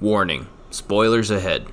Warning, spoilers ahead.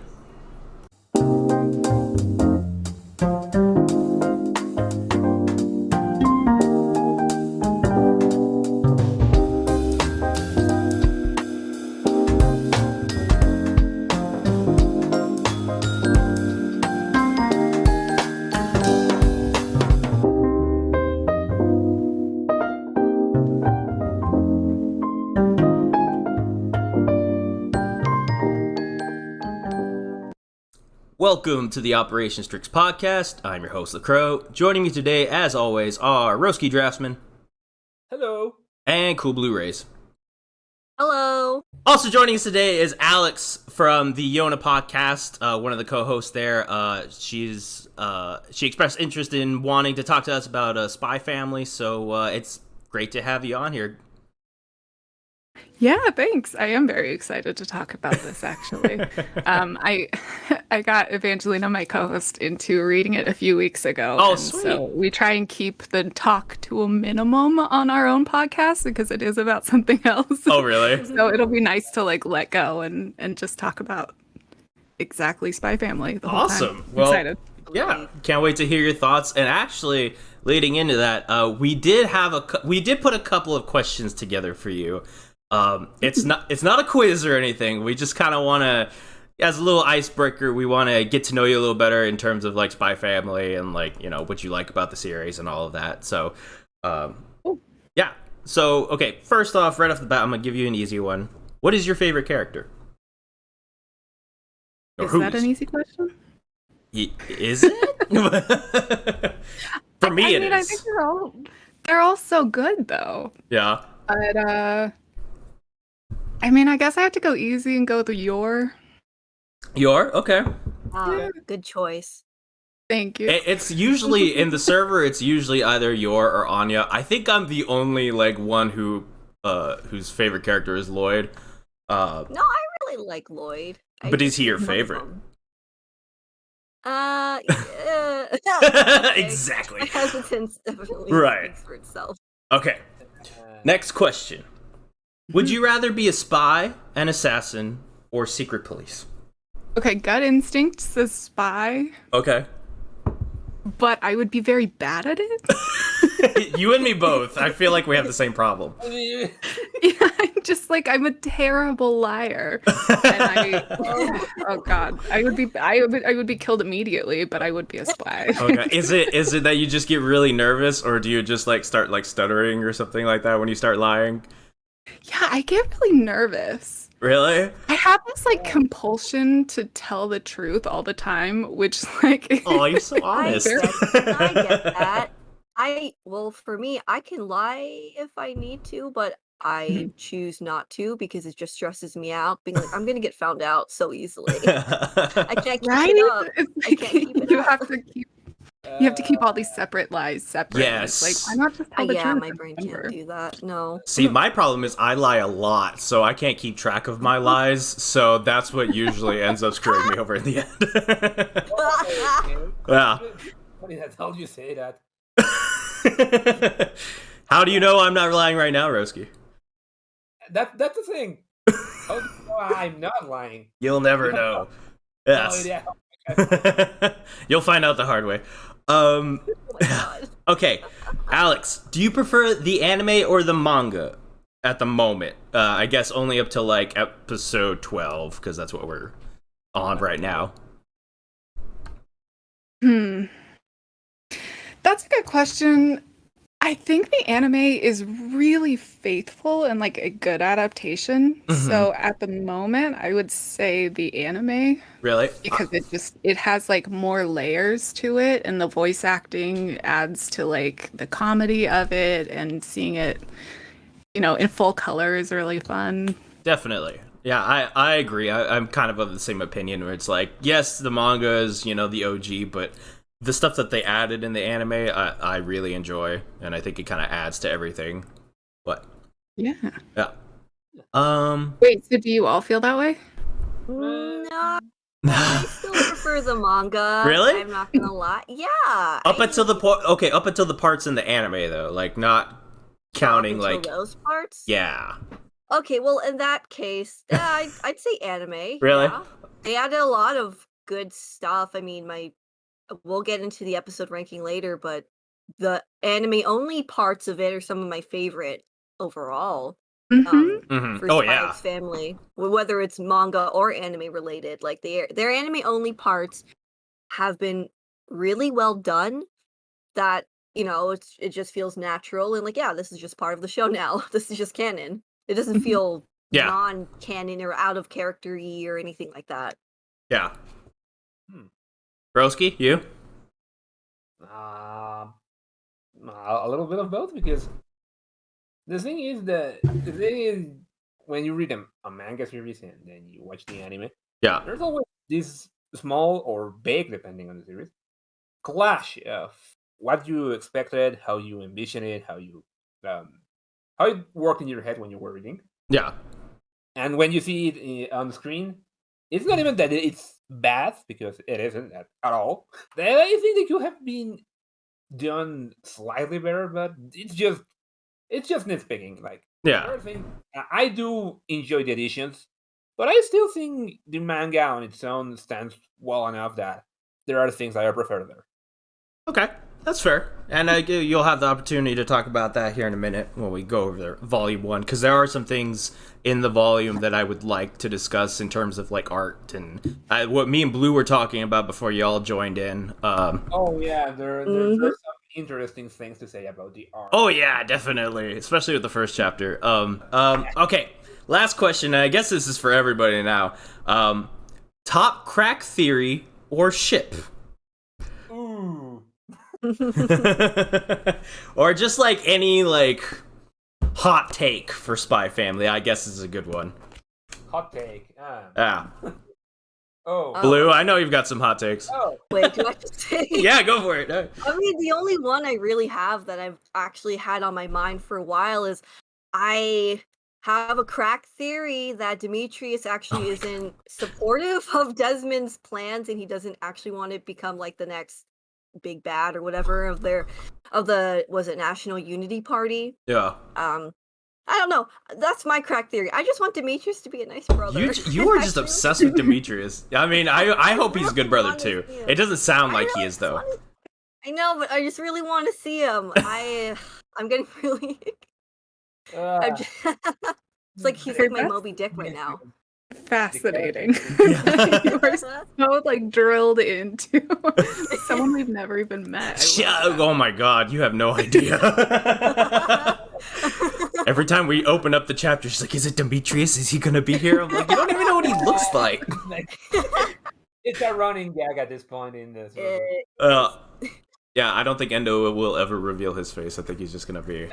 Welcome to the Operation STRIX podcast. I'm your host, LaCrow. Joining me today, as always, are Roski Draftsman. Hello. And Cool Blu-rays. Hello. Also joining us today is Alex from the Yona Podcast, one of the co-hosts there. She expressed interest in wanting to talk to us about Spy Family, so it's great to have you on here. Yeah, thanks. I am very excited to talk about this, actually. I got Evangelina, my co-host, into reading it a few weeks ago. Oh, and sweet. So we try and keep the talk to a minimum on our own podcast because it is about something else. Oh, really? So it'll be nice to let go and just talk about exactly Spy Family the whole Awesome. time. Well, Excited. Yeah, can't wait to hear your thoughts. And actually, leading into that, we did put a couple of questions together for you. It's not a quiz or anything. We just kind of want to, as a little icebreaker, we want to get to know you a little better in terms of like Spy Family and like, you know, what you like about the series and all of that. So, yeah. So, okay, first off, right off the bat, I'm gonna give you an easy one. What is your favorite character? Is that an easy question? Is it? For me, it is. I think they're all so good though. Yeah. But I mean, I guess I have to go easy and go with Yor. Yor? Okay. Good choice. Thank you. It's usually, in the server, it's usually either Yor or Anya. I think I'm the only, like, one whose favorite character is Lloyd. No, I really like Lloyd. But is he your favorite? Exactly. My hesitance definitely Right. speaks for itself. Okay. Next question. Would you rather be a spy, an assassin, or secret police? Okay, gut instinct says spy, Okay. but I would be very bad at it. You and me both. I feel like we have the same problem. Yeah, I'm a terrible liar. And oh god, I would be killed immediately, but I would be a spy. Okay. Is it that you just get really nervous, or do you just like start like stuttering or something like that when you start lying? Yeah, I get really nervous. Really? I have this like compulsion to tell the truth all the time, which like Oh, you're so honest. I get that. For me, I can lie if I need to, but I choose not to because it just stresses me out. Being like, I'm gonna get found out so easily. I can't keep it up. It's I can't keep it you up. You have to keep all these separate lies separate. Yes. It's like, why not just tell the Yeah, truth? my brain can't do that. No. See, my problem is I lie a lot, so I can't keep track of my lies, so that's what usually ends up screwing me over in the end. Yeah. Funny that how you say that. How do you know I'm not lying right now, Roski? That's the thing. How do you know I'm not lying? You'll never know. Yes. Oh, yeah. You'll find out the hard way. Oh my god. Okay, Alex, do you prefer the anime or the manga at the moment? I guess only up to like episode 12, because that's what we're on right now. That's a good question. I think the anime is really faithful and like a good adaptation. So at the moment, I would say the anime. Really? Because it has like more layers to it, and the voice acting adds to like the comedy of it, and seeing it, in full color is really fun. Definitely. Yeah, I agree. I'm kind of the same opinion where it's like, yes, the manga is, the OG, but the stuff that they added in the anime, I really enjoy, and I think it kind of adds to everything. But yeah. Wait, so do you all feel that way? No. I still prefer the manga. Really? I'm not gonna lie. Yeah. Up until the parts in the anime though, like not counting up until like those parts. Yeah. Okay, well, in that case, I'd say anime. Really? Yeah. They added a lot of good stuff. I mean, we'll get into the episode ranking later, but the anime only parts of it are some of my favorite overall. For Oh Spy yeah. X Family, whether it's manga or anime related, like their anime only parts have been really well done. That it just feels natural and like, yeah, this is just part of the show now. This is just canon. It doesn't feel Yeah. non-canon or out of character-y or anything like that. Yeah. Roski, you? A little bit of both, because the thing is when you read a manga series and then you watch the anime, Yeah. there's always this small or big, depending on the series, clash of what you expected, how you envision it, how it worked in your head when you were reading, Yeah. and when you see it on screen. It's not even that it's bad, because it isn't at all. I think it could have been done slightly better, but it's just nitpicking. Like, Yeah. another thing, I do enjoy the editions, but I still think the manga on its own stands well enough that there are things I prefer there. Okay, that's fair. And you'll have the opportunity to talk about that here in a minute when we go over volume 1, because there are some things in the volume that I would like to discuss in terms of like art and what me and Blue were talking about before y'all joined in. Oh yeah, there's some interesting things to say about the art. Oh yeah, definitely, especially with the first chapter. Okay, last question. I guess this is for everybody now. Top crack theory or ship? Ooh. Or just like any like hot take for Spy Family, I guess is a good one. Hot take. Yeah. Oh. Blue, I know you've got some hot takes. Oh. Wait, do I have to say? Yeah, go for it. I mean, the only one I really have that I've actually had on my mind for a while is I have a crack theory that Demetrius actually isn't supportive of Desmond's plans, and he doesn't actually want to become like the next big bad or whatever of the was it National Unity Party. Yeah. I don't know. That's my crack theory. I just want Demetrius to be a nice brother. You are just obsessed with Demetrius. I mean, I hope he's a good brother too. It doesn't sound like he is though. I know, but I just really want to see him. I'm getting really. It's like he's like my Moby Dick right now. Fascinating. You are so like drilled into someone we've never even met. Oh my god, you have no idea. Every time we open up the chapter, she's like, "Is it Demetrius? Is he gonna be here?" I'm like, "You don't even know what he looks like." It's a running gag at this point in this. Yeah, I don't think Endo will ever reveal his face. I think he's just gonna be.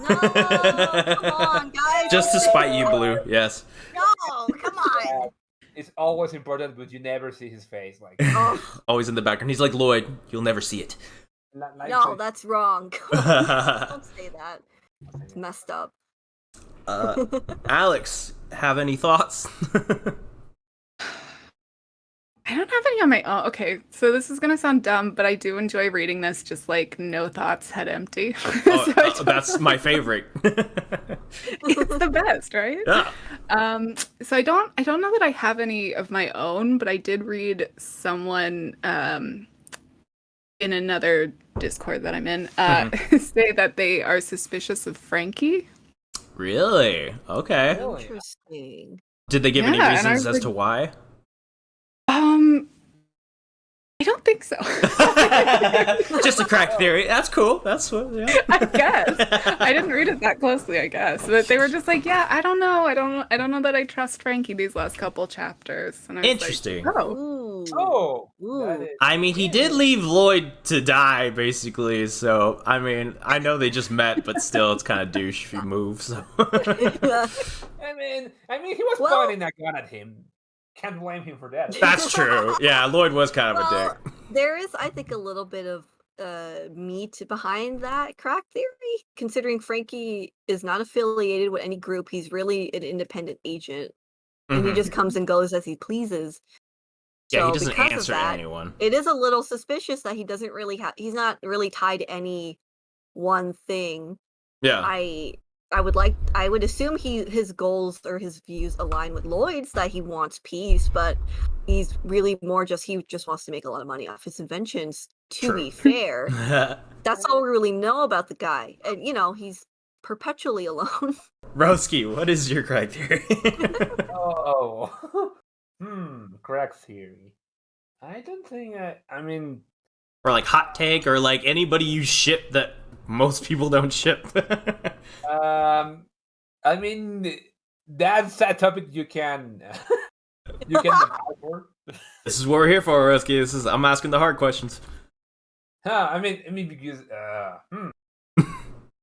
No, come on, guys. Just to spite you, Blue. Yes. No, come on. It's always important, but you never see his face. Like, Always in the background. He's like, Lloyd, you'll never see it. No, that's wrong. Don't say that. It's messed up. Alex, have any thoughts? I don't have any on my own. Okay, so this is gonna sound dumb, but I do enjoy reading this just like no thoughts, head empty. That's my favorite. It's the best, right? Yeah. So I don't know that I have any of my own, but I did read someone in another Discord that I'm in say that they are suspicious of Frankie. Really? Okay. Interesting. Did they give any reasons as to why? I don't think so. Just a crack theory. That's cool. That's what. Yeah. I guess I didn't read it that closely. I guess, but they were just like, "Yeah, I don't know. I don't know that I trust Frankie these last couple chapters." And I was Interesting. like, Ooh. Ooh. I mean, he did leave Lloyd to die, basically. So, I mean, I know they just met, but still, it's kind of douche if you move. So. I mean, he was pointing that gun at him. Can't blame him for that. That's true. Yeah, Lloyd was kind of a dick. There is, I think, a little bit of meat behind that crack theory, considering Frankie is not affiliated with any group. He's really an independent agent, and he just comes and goes as he pleases. Yeah, So he doesn't because of answer that, anyone. It is a little suspicious that he doesn't really he's not really tied to any one thing. Yeah. I would assume his goals or his views align with Lloyd's, that he wants peace, but he's really more he just wants to make a lot of money off his inventions, to be fair. That's all we really know about the guy. And he's perpetually alone. Roski, what is your criteria? Correct theory. I don't think I mean, or like hot take, or like anybody you ship that most people don't ship. I mean, that's a topic you can apply for. This is what we're here for, Roski. I'm asking the hard questions. I mean because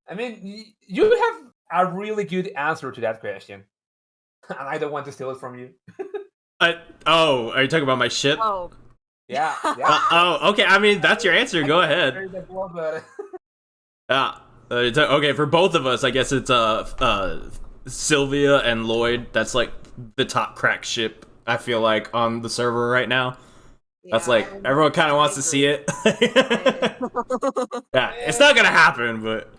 I mean, you have a really good answer to that question, and I don't want to steal it from you. Are you talking about my ship? Oh. Yeah. Okay. I mean, that's your answer. Go ahead. Okay, for both of us, I guess it's Sylvia and Lloyd. That's like the top crack ship, I feel like, on the server right now. That's like everyone kind of wants to see it. Yeah, it's not gonna happen, but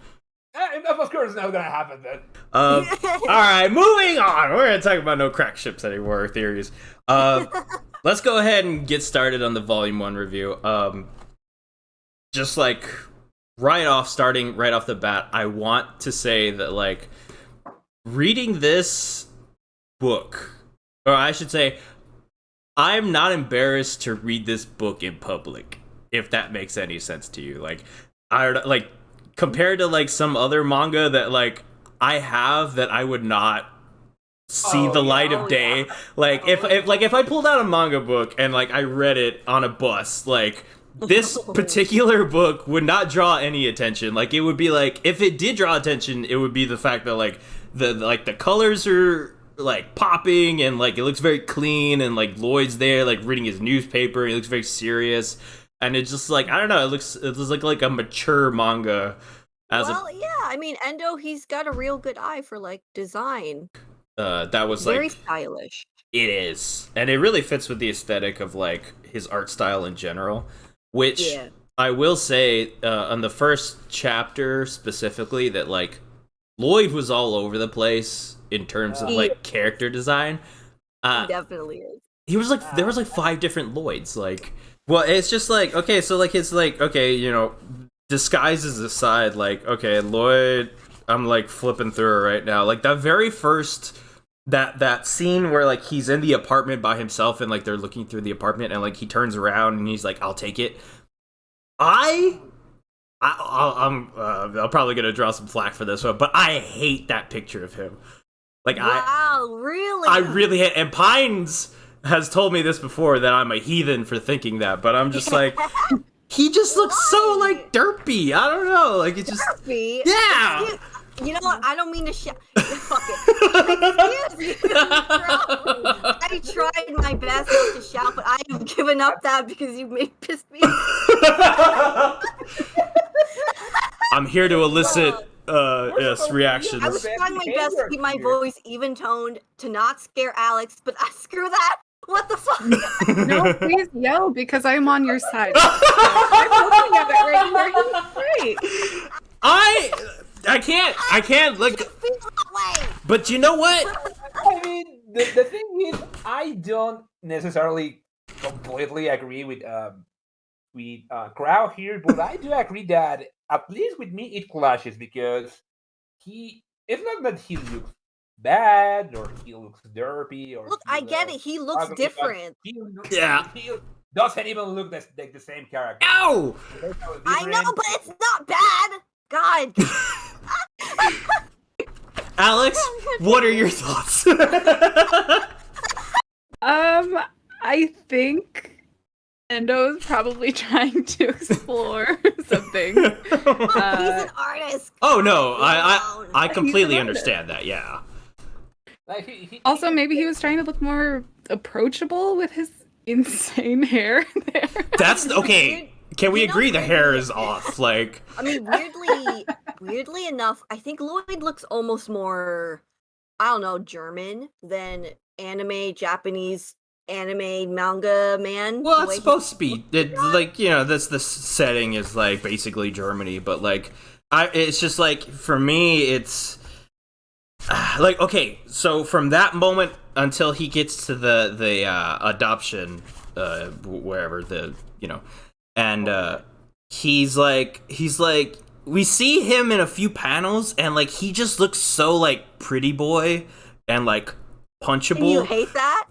of course it's not gonna happen then. All right, moving on. We're gonna talk about no crack ships anymore. Theories. Let's go ahead and get started on the Volume 1 review. Just like starting right off the bat, I want to say that like reading this book, or I should say, I'm not embarrassed to read this book in public, if that makes any sense to you. Like, compared to like some other manga that like I have that I would not see the light of day. Like if I pulled out a manga book and like I read it on a bus, like this particular book would not draw any attention. Like it would be like, if it did draw attention, it would be the fact that like the colors are like popping and like it looks very clean, and like Lloyd's there like reading his newspaper and he looks very serious, and it's just like, I don't know, it looks like a mature manga. I mean, Endo, he's got a real good eye for like design. That was very like stylish. It is, and it really fits with the aesthetic of like his art style in general, which I will say on the first chapter specifically that like Lloyd was all over the place in terms of like character design. He definitely is. He was like, there was like 5 different Lloyds. Like, well, it's just like, okay, so like it's like, okay, disguises aside, like, okay, Lloyd, I'm like flipping through it right now. Like that very first that scene where like he's in the apartment by himself and like they're looking through the apartment and like he turns around and he's like, I'll take it. I'm probably gonna draw some flack for this one, but I hate that picture of him. Like, really? I really hate. And Pines has told me this before, that I'm a heathen for thinking that, but I'm just like, he just looks so like derpy. I don't know, like it just derpy. Yeah. You know what? I don't mean to shout. Fuck it. Excuse you, bro. I tried my best not to shout, but I have given up that because you pissed me off. I'm here to elicit reactions. I was trying my best to keep my voice even toned to not scare Alex, but screw that. What the fuck? No, please yell because I'm on your side. I'm looking at it right here. He's great. I can't look. But you know what? I mean, the thing is, I don't necessarily completely agree with Crow here, but I do agree that at least with me it clashes, because it's not that he looks bad or he looks derpy or look, I get it. He looks different. He doesn't even look like the same character. Ow! I know, but it's not bad. God. Alex, what are your thoughts? I think Endo's probably trying to explore something. He's an artist. Oh no, I completely understand that. Yeah. Like Also, maybe he was trying to look more approachable with his insane hair there. That's okay. Can we agree the hair is off? Like, I mean, weirdly enough, I think Lloyd looks almost more, I don't know, German than Japanese anime manga man. Well, it's supposed to be. Like, that's the setting is like basically Germany, but like, it's just like, for me, it's like, okay, so from that moment until he gets to the adoption, wherever and he's like, we see him in a few panels, and like he just looks so like pretty boy and like punchable. And you hate that?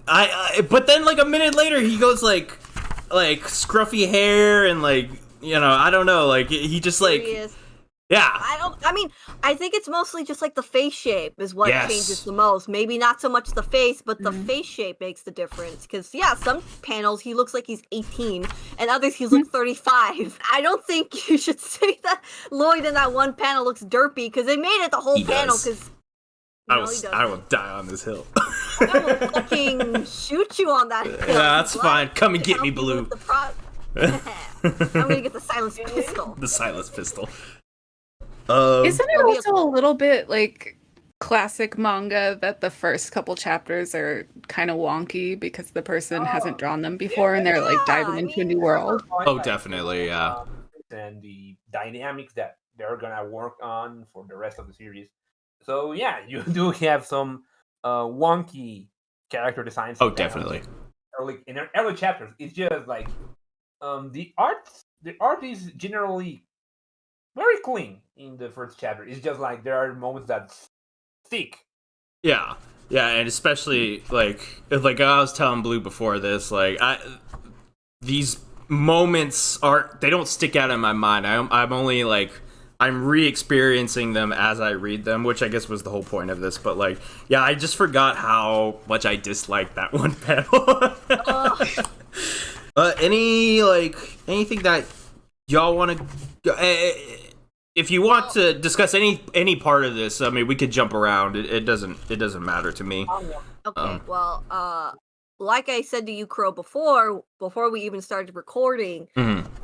But then like a minute later, he goes like scruffy hair and like I don't know, like he just like. Serious. Yeah. I think it's mostly just like the face shape is what changes the most. Maybe not so much the face, but the face shape makes the difference. Because, some panels he looks like he's 18, and others he's like 35. I don't think you should say that Lloyd in that one panel looks derpy, because they made it the whole panel. Because I will die on this hill. I will fucking shoot you on that hill. Yeah, that's fine. Come and get me, Blue. I'm gonna get the silenced pistol. The silenced pistol. Isn't it also a little bit like classic manga that the first couple chapters are kind of wonky because the person hasn't drawn them before and they're like diving into a new world? Oh, definitely, yeah. And the dynamics that they're gonna work on for the rest of the series. So yeah, you do have some wonky character designs. Oh, definitely. In early chapters, it's just like the art is generally very clean in the first chapter. It's just like there are moments that stick. Yeah, and especially like I was telling Blue before this, like these moments they don't stick out in my mind. I'm only like I'm re-experiencing them as I read them, which I guess was the whole point of this. But like, yeah, I just forgot how much I disliked that one panel. Anything that y'all want to? If you want to discuss any part of this, I mean, we could jump around. It doesn't matter to me. Okay, like I said to you, Crow, before we even started recording,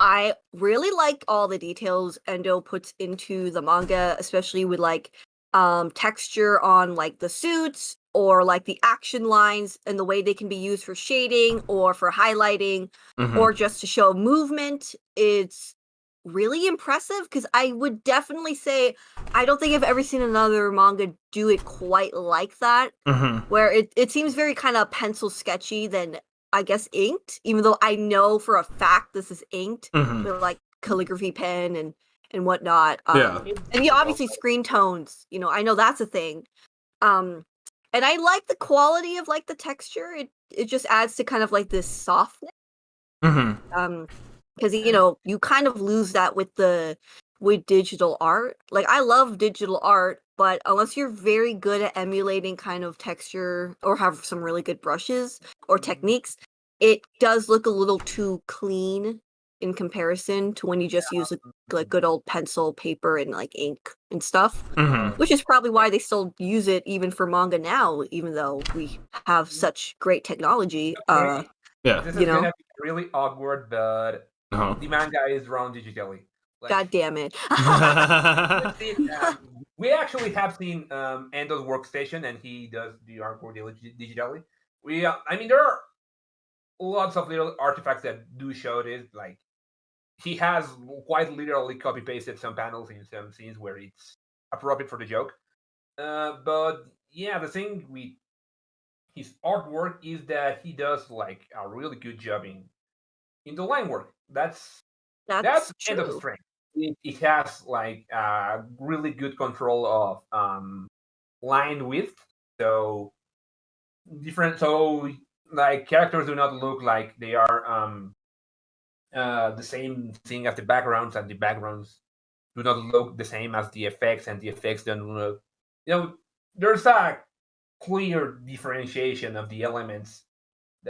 I really like all the details Endo puts into the manga, especially with like texture on like the suits or like the action lines and the way they can be used for shading or for highlighting or just to show movement. It's really impressive, because I would definitely say I don't think I've ever seen another manga do it quite like that, where it seems very kind of pencil sketchy than I guess inked, even though I know for a fact this is inked with like calligraphy pen and whatnot. And obviously screen tones, I know that's a thing. And I like the quality of like the texture. It just adds to kind of like this softness. Because you kind of lose that with digital art. Like, I love digital art, but unless you're very good at emulating kind of texture or have some really good brushes or techniques, it does look a little too clean in comparison to when you just use like good old pencil, paper, and like ink and stuff. Which is probably why they still use it even for manga now, even though we have such great technology. This is gonna be really awkward, but the manga is drawn digitally. Like, God damn it. We actually have seen Endo's workstation, and he does the artwork digitally. There are lots of little artifacts that do show this. Like, he has quite literally copy-pasted some panels in some scenes where it's appropriate for the joke. But yeah, the thing with his artwork is that he does like a really good job in the line work. That's Endo's strength. It has like really good control of line width. So like characters do not look like they are the same thing as the backgrounds, and the backgrounds do not look the same as the effects, and the effects don't look. There's a clear differentiation of the elements.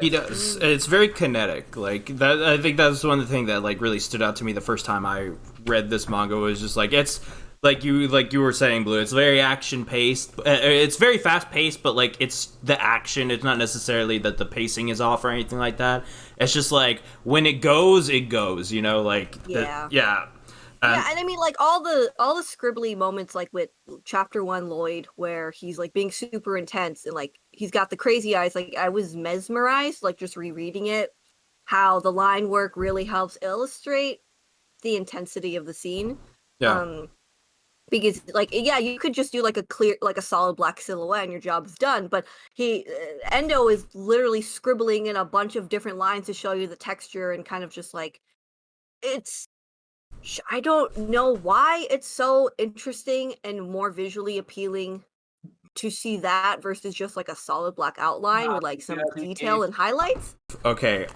He does. It's very kinetic. Like that. I think that's one of the things that like really stood out to me the first time I read this manga. Was just like it's like you were saying, Blue. It's very action paced. It's very fast paced, but like it's the action. It's not necessarily that the pacing is off or anything like that. It's just like when it goes, it goes. Like yeah. And I mean, like all the scribbly moments, like with chapter 1 Lloyd, where he's like being super intense and like he's got the crazy eyes. Like I was mesmerized, like just rereading it, how the line work really helps illustrate the intensity of the scene. Because like, yeah, you could just do like a solid black silhouette and your job is done. But Endo is literally scribbling in a bunch of different lines to show you the texture and kind of just like, I don't know why it's so interesting and more visually appealing to see that versus just like a solid black outline with like some detail and highlights. Okay,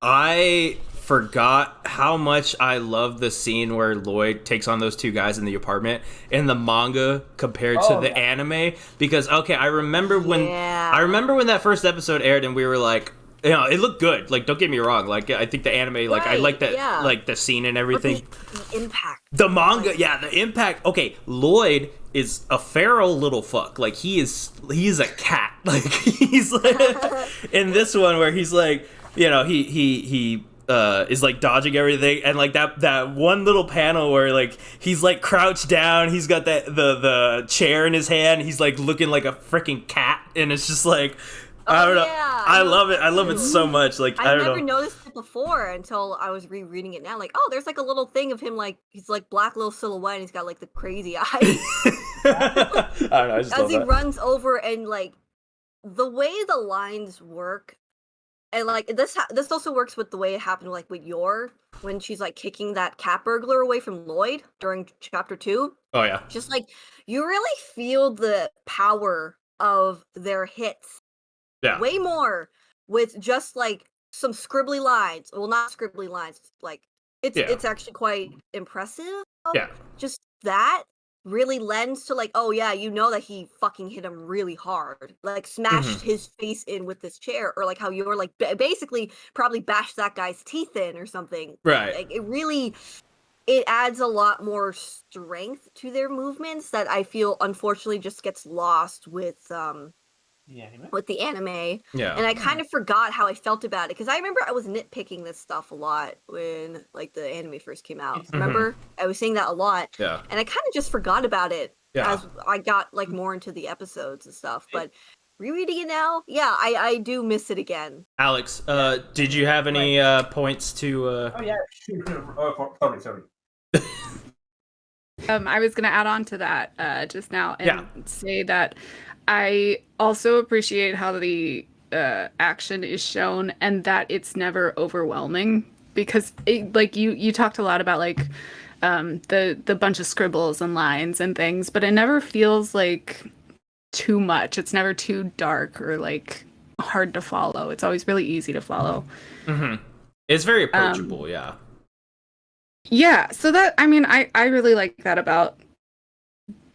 I forgot how much I love the scene where Lloyd takes on those two guys in the apartment in the manga compared to the anime, because I remember when that first episode aired and we were like, you know, it looked good. Like, don't get me wrong. Like, I think the anime, like, I like that, like, the scene and everything. The impact. The manga, the impact. Okay, Lloyd is a feral little fuck. Like, he's a cat. Like, he's like, in this one where he's like, you know, he is like dodging everything, and like that one little panel where like he's like crouched down, he's got the chair in his hand, he's like looking like a freaking cat, and it's just like, I don't know. Yeah, I love it. I love it so much. Like, I don't know. never noticed it before until I was rereading it now. Like, oh, there's like a little thing of him, like he's like black little silhouette, and he's got like the crazy eyes. I don't know. I just as he runs over, and like the way the lines work, and like this also works with the way it happened, like with when she's like kicking that cat burglar away from Lloyd during chapter 2. Oh yeah. Just like you really feel the power of their hits. Yeah. Way more with just like some scribbly lines. Well, not scribbly lines. Like it's actually quite impressive. Yeah. Just that really lends to like, oh yeah, you know that he fucking hit him really hard. Like smashed his face in with this chair, or like how you're like basically probably bashed that guy's teeth in or something. Right. Like it adds a lot more strength to their movements that I feel unfortunately just gets lost with the anime. Yeah. And I kind of forgot how I felt about it, because I remember I was nitpicking this stuff a lot when like the anime first came out. Remember? I was saying that a lot. Yeah. And I kind of just forgot about it as I got like more into the episodes and stuff. But rereading it now, I do miss it again. Alex, did you have any points to Oh yeah, sorry. I was going to add on to that just now and say that I also appreciate how the action is shown and that it's never overwhelming, because like you talked a lot about like the bunch of scribbles and lines and things, but it never feels like too much. It's never too dark or like hard to follow. It's always really easy to follow. It's very approachable. Yeah, so that, I mean, I really like that about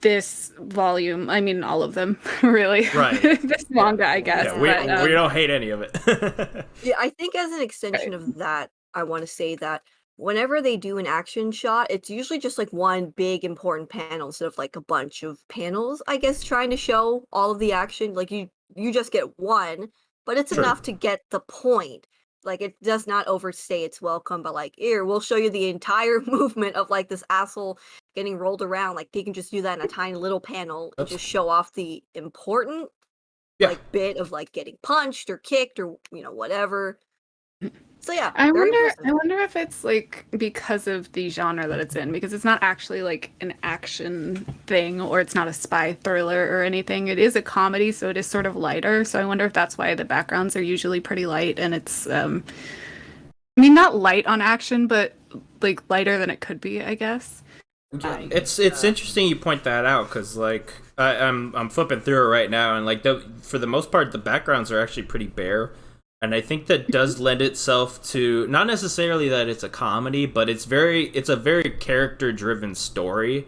this volume. I mean, all of them, really. Right. This manga, I guess. Yeah, we don't hate any of it. Yeah, I think as an extension of that, I want to say that whenever they do an action shot, it's usually just like one big important panel instead of like a bunch of panels, I guess, trying to show all of the action. Like you just get one, but it's enough to get the point. Like, it does not overstay its welcome, but like, here, we'll show you the entire movement of like this asshole getting rolled around. Like, they can just do that in a tiny little panel and just show off the important like bit of like getting punched or kicked or, you know, whatever. So yeah, I wonder if it's like because of the genre that it's in, because it's not actually like an action thing, or it's not a spy thriller or anything. It is a comedy, so it is sort of lighter. So I wonder if that's why the backgrounds are usually pretty light, and it's I mean, not light on action, but like lighter than it could be, I guess. It's interesting you point that out, because like I'm flipping through it right now, and like for the most part the backgrounds are actually pretty bare. And I think that does lend itself to, not necessarily that it's a comedy, but it's a very character-driven story.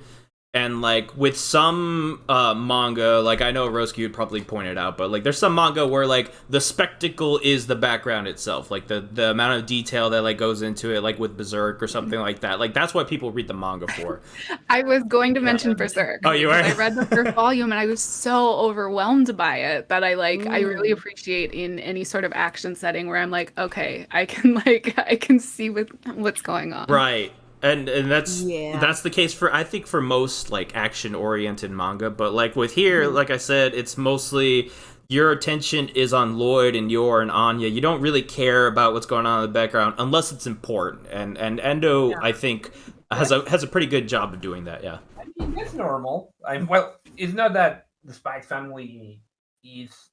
And like with some manga, like I know Roski would probably point it out, but like there's some manga where like the spectacle is the background itself, like the amount of detail that like goes into it, like with Berserk or something like that. Like that's what people read the manga for. I was going to mention Berserk. Oh, you were? I read the first volume and I was so overwhelmed by it that I really appreciate in any sort of action setting where I'm like, okay, I can see what's going on. Right. And that's the case for, I think, for most like action oriented manga, but like with here, like I said, it's mostly your attention is on Lloyd and Yor and Anya. You don't really care about what's going on in the background unless it's important. And Endo, I think, has a pretty good job of doing that. Yeah. mean, that's normal. Well, it's not that the Spike family is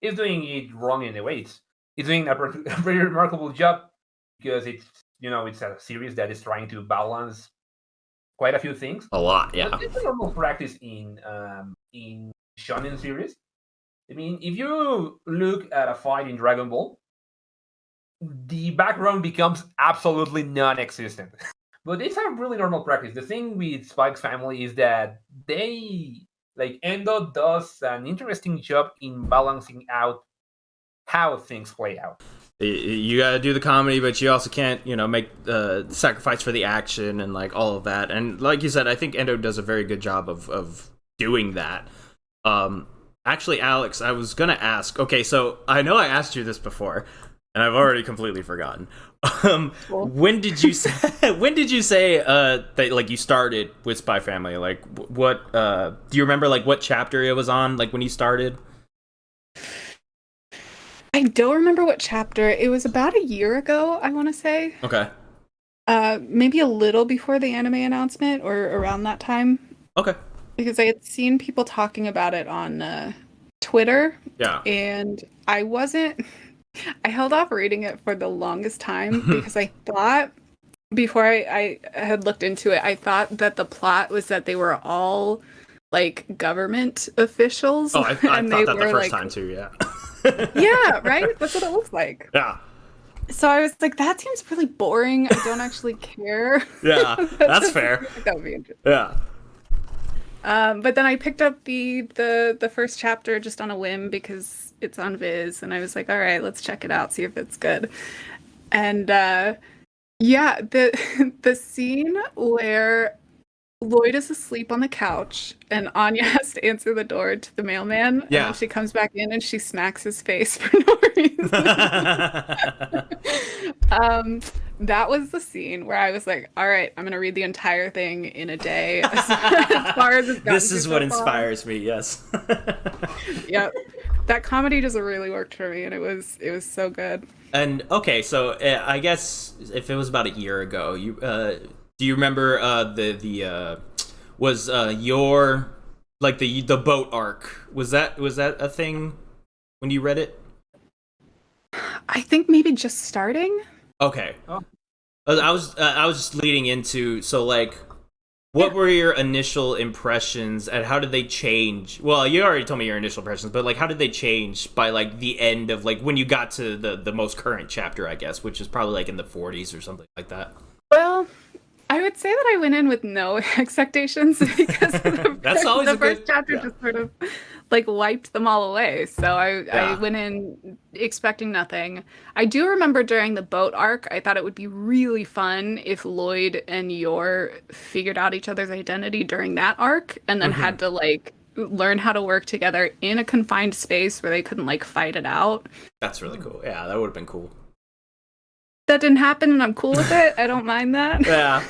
doing it wrong in a way. It's doing a very remarkable job because it's a series that is trying to balance quite a few things. A lot, yeah. But it's a normal practice in shonen series. I mean, if you look at a fight in Dragon Ball, the background becomes absolutely non-existent. But it's a really normal practice. The thing with Spike's family is that Endo does an interesting job in balancing out how things play out. You gotta do the comedy, but you also can't, make sacrifice for the action and like all of that. And like you said, I think Endo does a very good job of doing that. Actually, Alex, I was gonna ask. Okay, so I know I asked you this before, and I've already completely forgotten. When did you say that like you started with Spy Family? Like, what? Do you remember like what chapter it was on? Like when you started? I don't remember what chapter. It was about a year ago, I want to say. Okay. Maybe a little before the anime announcement or around that time. Okay. Because I had seen people talking about it on Twitter. Yeah. And I held off reading it for the longest time because I thought, before I had looked into it, I thought that the plot was that they were all like government officials. Oh, I thought and that the first like, time too, yeah. Yeah, right? That's what it looks like. Yeah. So I was like, that seems really boring. I don't actually care. Yeah, that's fair. That would be interesting. Yeah. But then I picked up the first chapter just on a whim because it's on Viz, and I was like, all right, let's check it out, see if it's good. And yeah, the scene where Lloyd is asleep on the couch and Anya has to answer the door to the mailman. Yeah. And she comes back in and she smacks his face for no reason. That was the scene where I was like, all right, I'm going to read the entire thing in a day. As far as it's This is what inspires me, yes. Yep. That comedy just really worked for me, and it was so good. And okay, so I guess if it was about a year ago, do you remember your like the boat arc? Was that a thing when you read it? I think maybe just starting. Okay. Oh. I was just leading into, so like, what were your initial impressions and how did they change? Well, you already told me your initial impressions, but like how did they change by like the end of like when you got to the most current chapter, I guess, which is probably like in the 40s or something like that? Well, I would say that I went in with no expectations because That's always the first chapter just sort of like wiped them all away. So I went in expecting nothing. I do remember during the boat arc, I thought it would be really fun if Lloyd and Yor figured out each other's identity during that arc and then had to like learn how to work together in a confined space where they couldn't like fight it out. That's really cool. Yeah, that would have been cool. That didn't happen and I'm cool with it. I don't mind that. Yeah.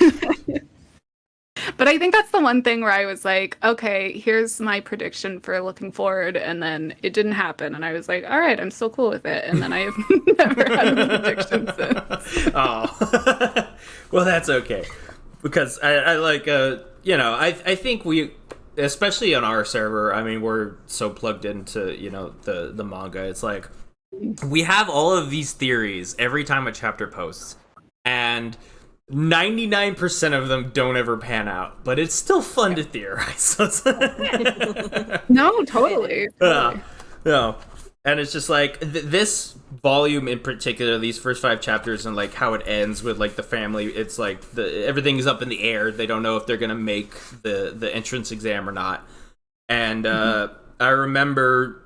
But I think that's the one thing where I was like, okay, here's my prediction for looking forward. And then it didn't happen. And I was like, all right, I'm still cool with it. And then I have never had a prediction since. Oh. Well, that's okay. Because I like, I think we, especially on our server, I mean, we're so plugged into, the manga. It's like, we have all of these theories every time a chapter posts. And 99% of them don't ever pan out, but it's still fun to theorize. No, totally. No. And it's just like this volume in particular, these first 5 chapters and like how it ends with like the family, it's like everything is up in the air. They don't know if they're gonna make the entrance exam or not. And I remember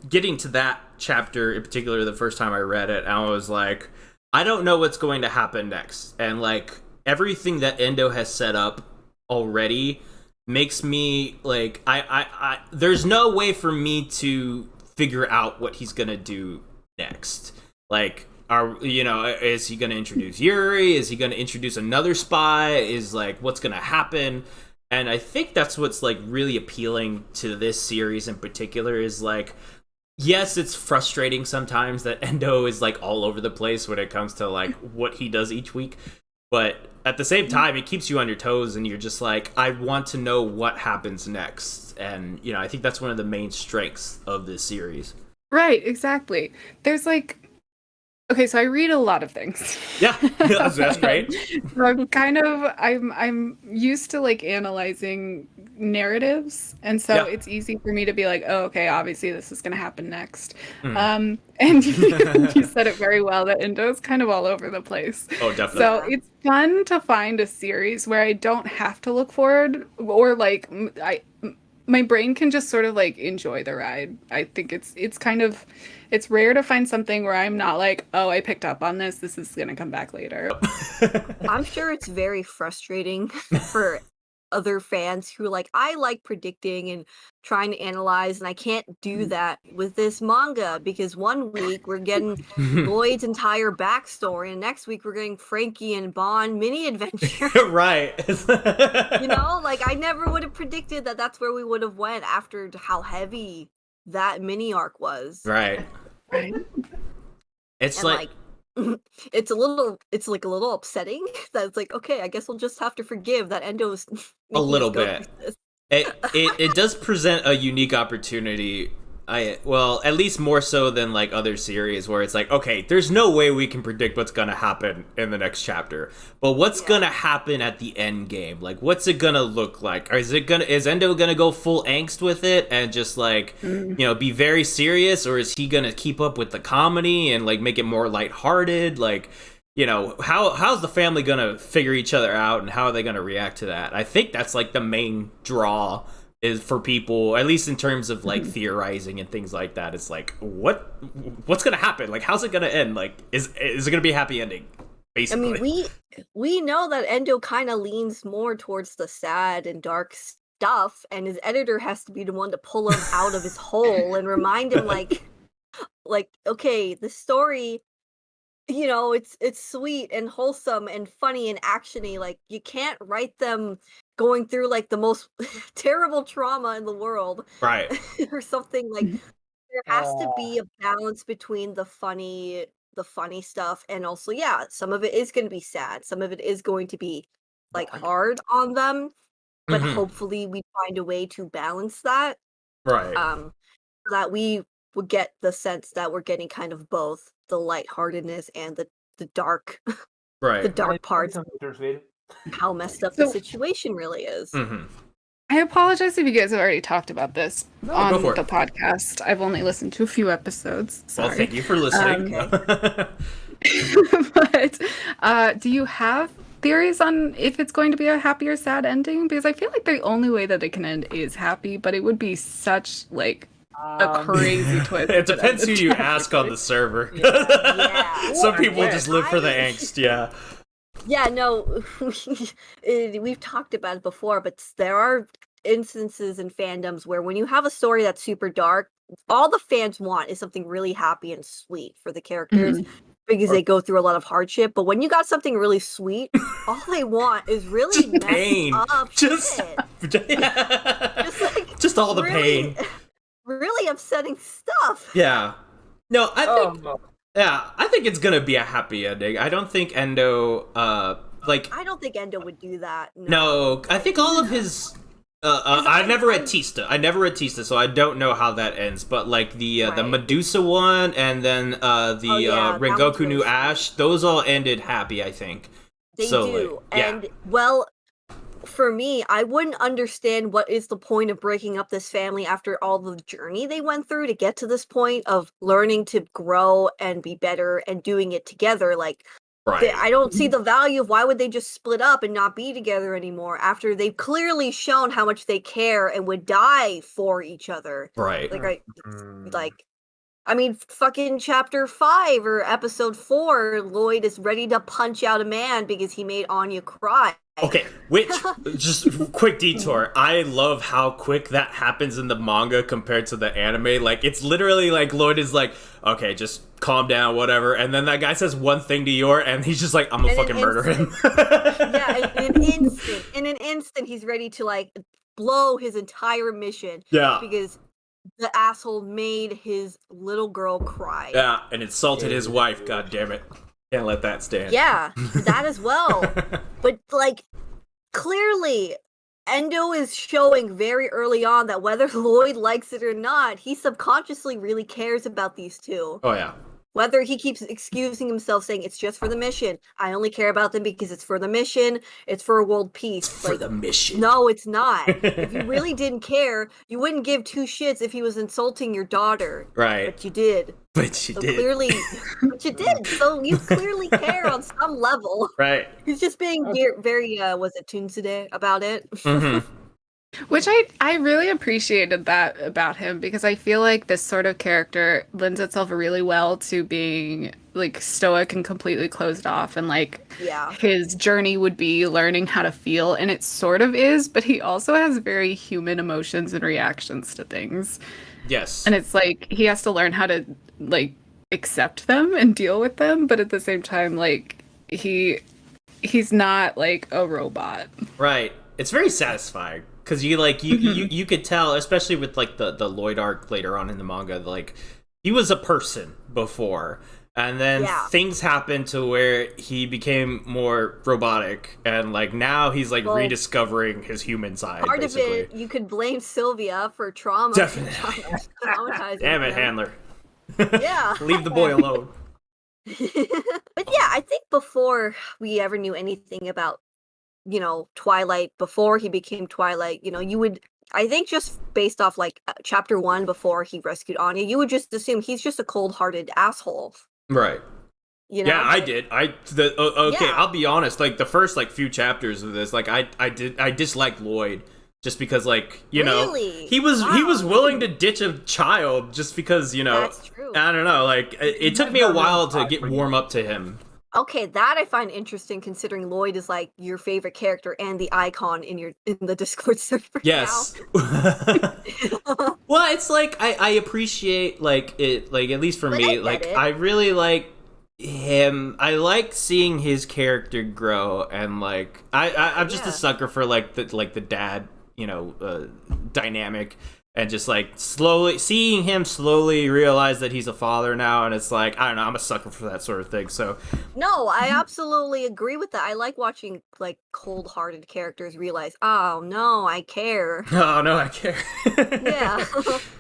getting to that chapter in particular the first time I read it, and I was like, I don't know what's going to happen next. And like everything that Endo has set up already makes me like I there's no way for me to figure out what he's gonna do next. Like, is he gonna introduce Yuri? Is he gonna introduce another spy? Is like what's gonna happen? And I think that's what's like really appealing to this series in particular is like, yes, it's frustrating sometimes that Endo is like all over the place when it comes to like what he does each week. but at the same time, it keeps you on your toes, and you're just like, I want to know what happens next. And, you know, I think that's one of the main strengths of this series. Right, exactly. There's like, okay, so I read a lot of things. Yeah, that's great. So I'm used to like analyzing narratives, and so it's easy for me to be like, oh, okay, obviously this is gonna happen next. And you said it very well that Indo's kind of all over the place. Oh, definitely. So it's fun to find a series where I don't have to look forward, or like my brain can just sort of like enjoy the ride. I think it's rare to find something where I'm not like, oh, I picked up on this. This is going to come back later. I'm sure it's very frustrating for other fans who like, I like predicting and trying to analyze, and I can't do that with this manga because one week we're getting Lloyd's entire backstory, and next week we're getting Frankie and Bond mini adventure. Right. You know, like I never would have predicted that that's where we would have went after how heavy that mini arc was. Right. It's and like it's like a little upsetting that it's like, okay, I guess we'll just have to forgive that Endo's a little bit. It does present a unique opportunity. At least more so than like other series where it's like, okay, there's no way we can predict what's gonna happen in the next chapter, but what's gonna happen at the end game? Like, what's it gonna look like? Or is Endo gonna go full angst with it and just like, you know, be very serious, or is he gonna keep up with the comedy and like make it more lighthearted? Like, you know, how's the family gonna figure each other out, and how are they gonna react to that? I think that's like the main draw is for people, at least in terms of like theorizing and things like that. It's like, what's gonna happen? Like, how's it gonna end? Like, is it gonna be a happy ending? Basically, I mean, we know that Endo kind of leans more towards the sad and dark stuff, and his editor has to be the one to pull him out of his hole and remind him, like, okay, the story, you know, it's sweet and wholesome and funny and actiony. Like, you can't write them going through like the most terrible trauma in the world, right? Or something. Like, there has to be a balance between the funny stuff, and also, some of it is going to be sad, some of it is going to be like hard on them, but hopefully we find a way to balance that, right? So that we would get the sense that we're getting kind of both the lightheartedness and the dark, right, the dark parts, how messed up the situation really is. I apologize if you guys have already talked about this on the podcast. I've only listened to a few episodes. Sorry. Well, thank you for listening. But do you have theories on if it's going to be a happy or sad ending? Because I feel like the only way that it can end is happy, but it would be such like a crazy twist. It depends who you ask on the server. Some people just live for the angst. Yeah, no, we've talked about it before, but there are instances in fandoms where when you have a story that's super dark, all the fans want is something really happy and sweet for the characters because they go through a lot of hardship. But when you got something really sweet, all they want is really messed up shit. Just all the pain. Really upsetting stuff. Yeah. No, I think it's gonna be a happy ending. I don't think Endo, I don't think Endo would do that. No, I think all of his. I never read Tista, so I don't know how that ends. But like the Medusa one, and then the Rengoku no Ash, those all ended happy. I think they do. And well, for me, I wouldn't understand what is the point of breaking up this family after all the journey they went through to get to this point of learning to grow and be better and doing it together. Like, I don't see the value of why would they just split up and not be together anymore after they've clearly shown how much they care and would die for each other. Right. I mean, fucking chapter 5 or episode 4, Lloyd is ready to punch out a man because he made Anya cry. Okay, which, just quick detour, I love how quick that happens in the manga compared to the anime. Like, it's literally like Lloyd is like, okay, just calm down, whatever, and then that guy says one thing to Yor, and he's just like, I'm gonna fucking murder him. In an instant, he's ready to, like, blow his entire mission. Yeah. Because the asshole made his little girl cry. Yeah, and insulted his wife, god damn it. Can't let that stand. Yeah, that as well. But like, clearly, Endo is showing very early on that whether Lloyd likes it or not, he subconsciously really cares about these two. Oh yeah. Whether he keeps excusing himself, saying it's just for the mission. I only care about them because it's for the mission. It's for world peace. For the mission. No, it's not. If you really didn't care, you wouldn't give two shits if he was insulting your daughter. Right. But you did. But you did. Clearly, but you did. So you clearly care on some level. Right. He's just being very was it Tunsude about it? Mm-hmm. Which I really appreciated that about him, because I feel like this sort of character lends itself really well to being like stoic and completely closed off, and like his journey would be learning how to feel, and it sort of is, but he also has very human emotions and reactions to things. Yes. And it's like he has to learn how to like accept them and deal with them, but at the same time like he's not like a robot. Right. It's very satisfying. Because you could tell, especially with like the Lloyd arc later on in the manga, like he was a person before, and then things happened to where he became more robotic, and like now he's like rediscovering his human side. Part basically. of it, you could blame Sylvia for trauma. Definitely. Traumatizing Damn it, him. Handler. Yeah. Leave the boy alone. But yeah, I think before we ever knew anything about, Twilight, before he became Twilight, you would, I think just based off like chapter 1 before he rescued Anya, you would just assume he's just a cold-hearted asshole. Right. Yeah, I did. Yeah. I'll be honest, like the first like few chapters of this, like I disliked Lloyd just because like, Really? he was willing to ditch a child just because, That's true. I don't know, like it took me a while to get warm up to him. Okay, that I find interesting considering Lloyd is like your favorite character and the icon in the Discord server. Yes. Well, it's like I appreciate like it, like at least for me, like I really like him. I like seeing his character grow, and like I'm just a sucker for like the dad, dynamic. And just like seeing him slowly realize that he's a father now, and it's like, I don't know, I'm a sucker for that sort of thing. So no, I absolutely agree with that. I like watching like cold-hearted characters realize, oh no, I care. Oh no, I care. Yeah.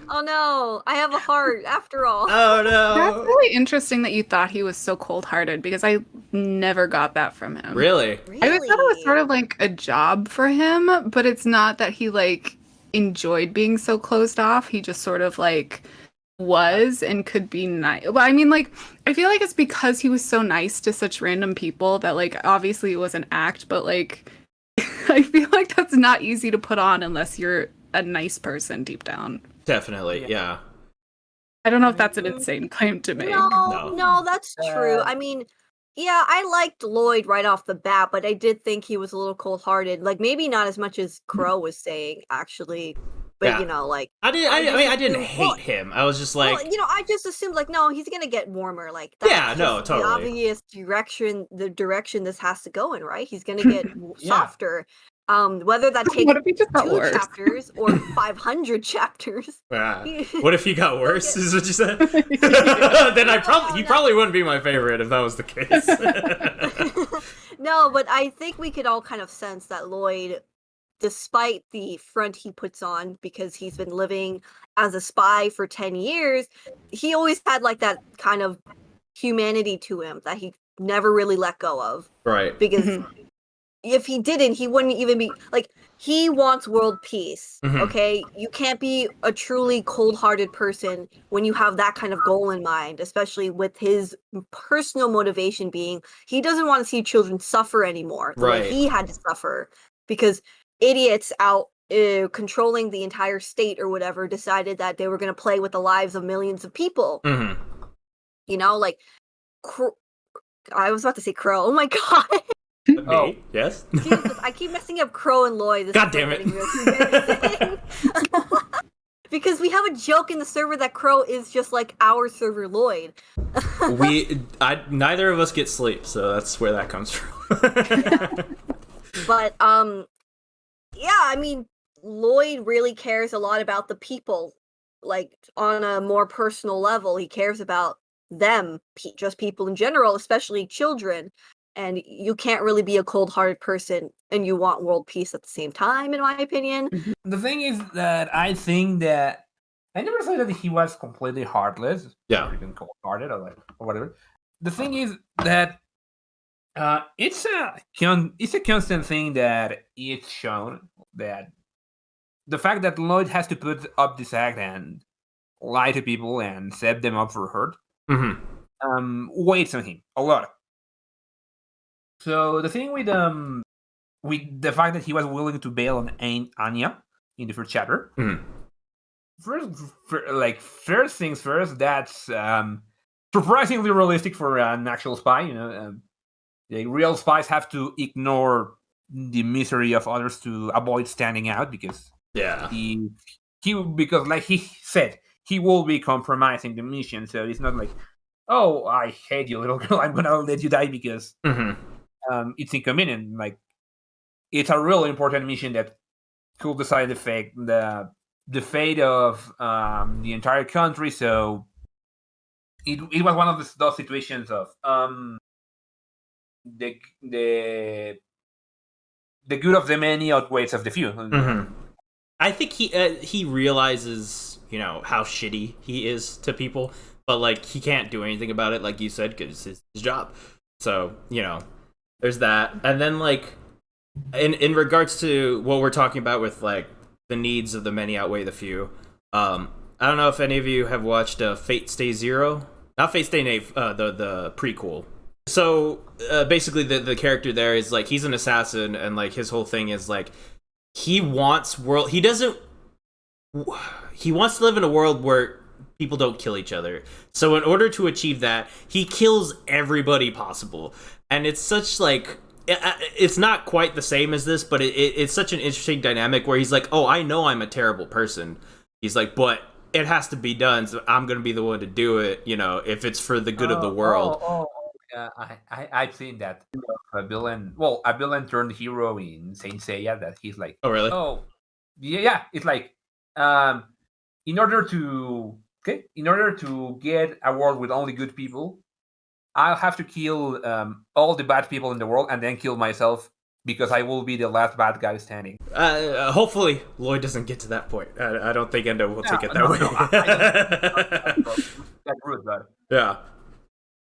Oh no, I have a heart after all. Oh no. That's really interesting that you thought he was so cold-hearted, because I never got that from him. Really? I always thought it was sort of like a job for him, but it's not that he like enjoyed being so closed off. He just sort of like was and could be nice. Well, I mean, like, I feel like it's because he was so nice to such random people that like obviously it was an act, but like I feel like that's not easy to put on unless you're a nice person deep down. Definitely, yeah. I don't know if that's an insane claim to make. No, that's true. I mean, yeah, I liked Lloyd right off the bat, but I did think he was a little cold-hearted. Like maybe not as much as Crow was saying, actually. But like I didn't hate him. I was just like, I just assumed like, no, he's gonna get warmer. Like totally. The obvious direction this has to go in, right? He's gonna get softer. Whether that takes 2 chapters or 500 chapters. What if he got worse? Is what you said? Then he probably wouldn't be my favorite if that was the case. No, but I think we could all kind of sense that Lloyd, despite the front he puts on because he's been living as a spy for 10 years, he always had like that kind of humanity to him that he never really let go of. Right. Because if he didn't, he wouldn't even be like, he wants world peace. Okay, you can't be a truly cold-hearted person when you have that kind of goal in mind, especially with his personal motivation being he doesn't want to see children suffer anymore. Right. He had to suffer because idiots out controlling the entire state or whatever decided that they were going to play with the lives of millions of people. Like I was about to say Crow. Oh my god. Me? Yes? Jesus, I keep messing up Crow and Lloyd. God damn it. Because we have a joke in the server that Crow is just like our server Lloyd. Neither of us get sleep, so that's where that comes from. But I mean, Lloyd really cares a lot about the people, like on a more personal level. He cares about them, just people in general, especially children. And you can't really be a cold-hearted person and you want world peace at the same time, in my opinion. The thing is that I think that I never said that he was completely heartless. Yeah. Or even cold-hearted or whatever. The thing is that it's a constant thing that it's shown that the fact that Lloyd has to put up this act and lie to people and set them up for hurt weighs on him a lot. So the thing with the fact that he was willing to bail on Anya in the first chapter, first things first, that's surprisingly realistic for an actual spy. The real spies have to ignore the misery of others to avoid standing out because he because like he said, he will be compromising the mission. So it's not like, oh, I hate you, little girl, I'm gonna let you die because it's inconvenient. Like, it's a really important mission that could decide the fate of the entire country. So it was one of those situations of the good of the many outweighs of the few. I think he realizes, how shitty he is to people, but like he can't do anything about it, like you said, because it's his job. So there's that, and then like in regards to what we're talking about with like the needs of the many outweigh the few. I don't know if any of you have watched Fate Stay Zero, not Fate Stay Nave, the prequel. So basically, the character there is like he's an assassin, and like his whole thing is like he wants to live in a world where people don't kill each other. So in order to achieve that, he kills everybody possible, and it's such like it's not quite the same as this, but it's such an interesting dynamic where he's like, oh, I know I'm a terrible person. He's like, but it has to be done, so I'm gonna be the one to do it. If it's for the good of the world. I've seen that a villain turned hero in Saint Seiya. That he's like, oh really? Oh, yeah. It's like, in order to get a world with only good people, I'll have to kill all the bad people in the world and then kill myself because I will be the last bad guy standing. Hopefully, Lloyd doesn't get to that point. I don't think Endo will take it that way. That's rude, but yeah.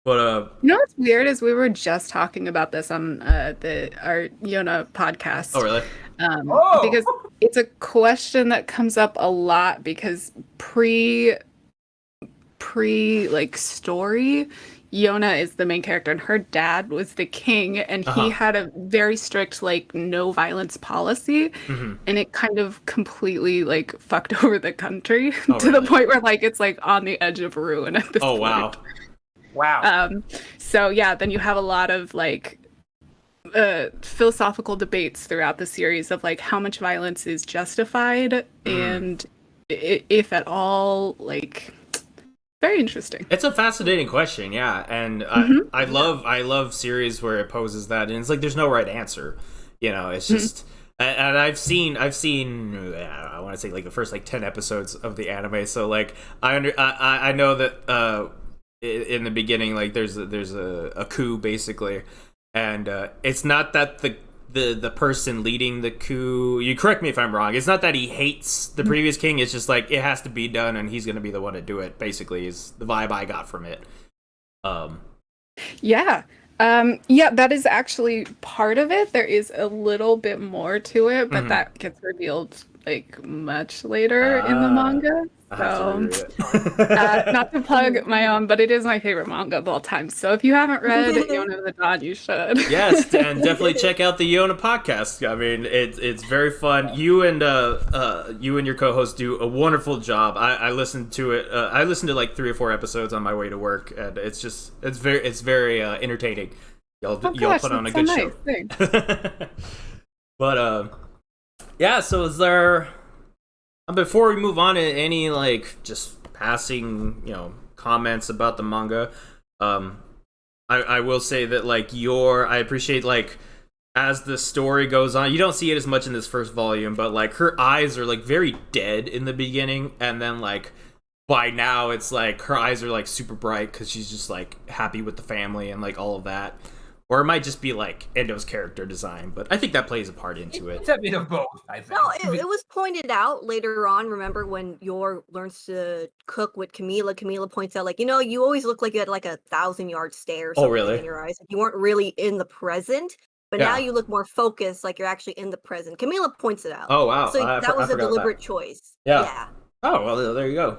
But what's weird is we were just talking about this on our Yona podcast. Oh really? Because it's a question that comes up a lot because pre like story, Yona is the main character and her dad was the king, and he had a very strict like no violence policy, and it kind of completely like fucked over the country to the point where like it's like on the edge of ruin at this point. Wow. So yeah, then you have a lot of like philosophical debates throughout the series of like how much violence is justified and if at all. Like, very interesting. It's a fascinating question, yeah, and I love series where it poses that, and it's like there's no right answer. It's just. And I've seen I want to say like the first like 10 episodes of the anime, so like I know that in the beginning like there's a coup basically, and it's not that the person leading the coup, you correct me if I'm wrong, it's not that he hates the previous king, it's just like it has to be done and he's gonna be the one to do it, basically, is the vibe I got from it. Yeah, that is actually part of it. There is a little bit more to it, but that gets revealed like much later in the manga. So, not to plug my own, but it is my favorite manga of all time. So if you haven't read Yona the Dawn, you should. Yes, and definitely check out the Yona podcast. I mean, it's very fun. You and your co-host do a wonderful job. I listened to it. I listened to like 3 or 4 episodes on my way to work, and it's very entertaining. Y'all put on a good show. But yeah. So is there? Before we move on to any like just passing, comments about the manga, I will say that like I appreciate like as the story goes on, you don't see it as much in this first volume, but like her eyes are like very dead in the beginning, and then like by now it's like her eyes are like super bright because she's just like happy with the family and like all of that. Or it might just be like Endo's character design, but I think that plays a part into it. It's a bit of both, I think. No, it was pointed out later on. Remember when Yor learns to cook with Camila? Camila points out, like, you always look like you had like 1,000-yard stare or something really? in your eyes. Like, you weren't really in the present, but now you look more focused, like you're actually in the present. Camila points it out. Oh, wow. So that was a deliberate choice. Yeah. Oh, well, there you go.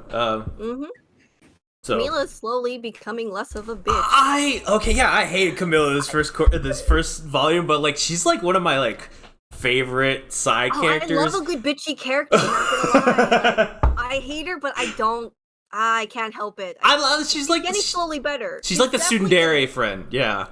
So Camila is slowly becoming less of a bitch. I hated Camilla this first volume, but like she's like one of my like favorite side characters. I love a good bitchy character. Not gonna lie. Like, I hate her, but I can't help it. I love. She's like getting slowly better. She's like the tsundere friend. Yeah.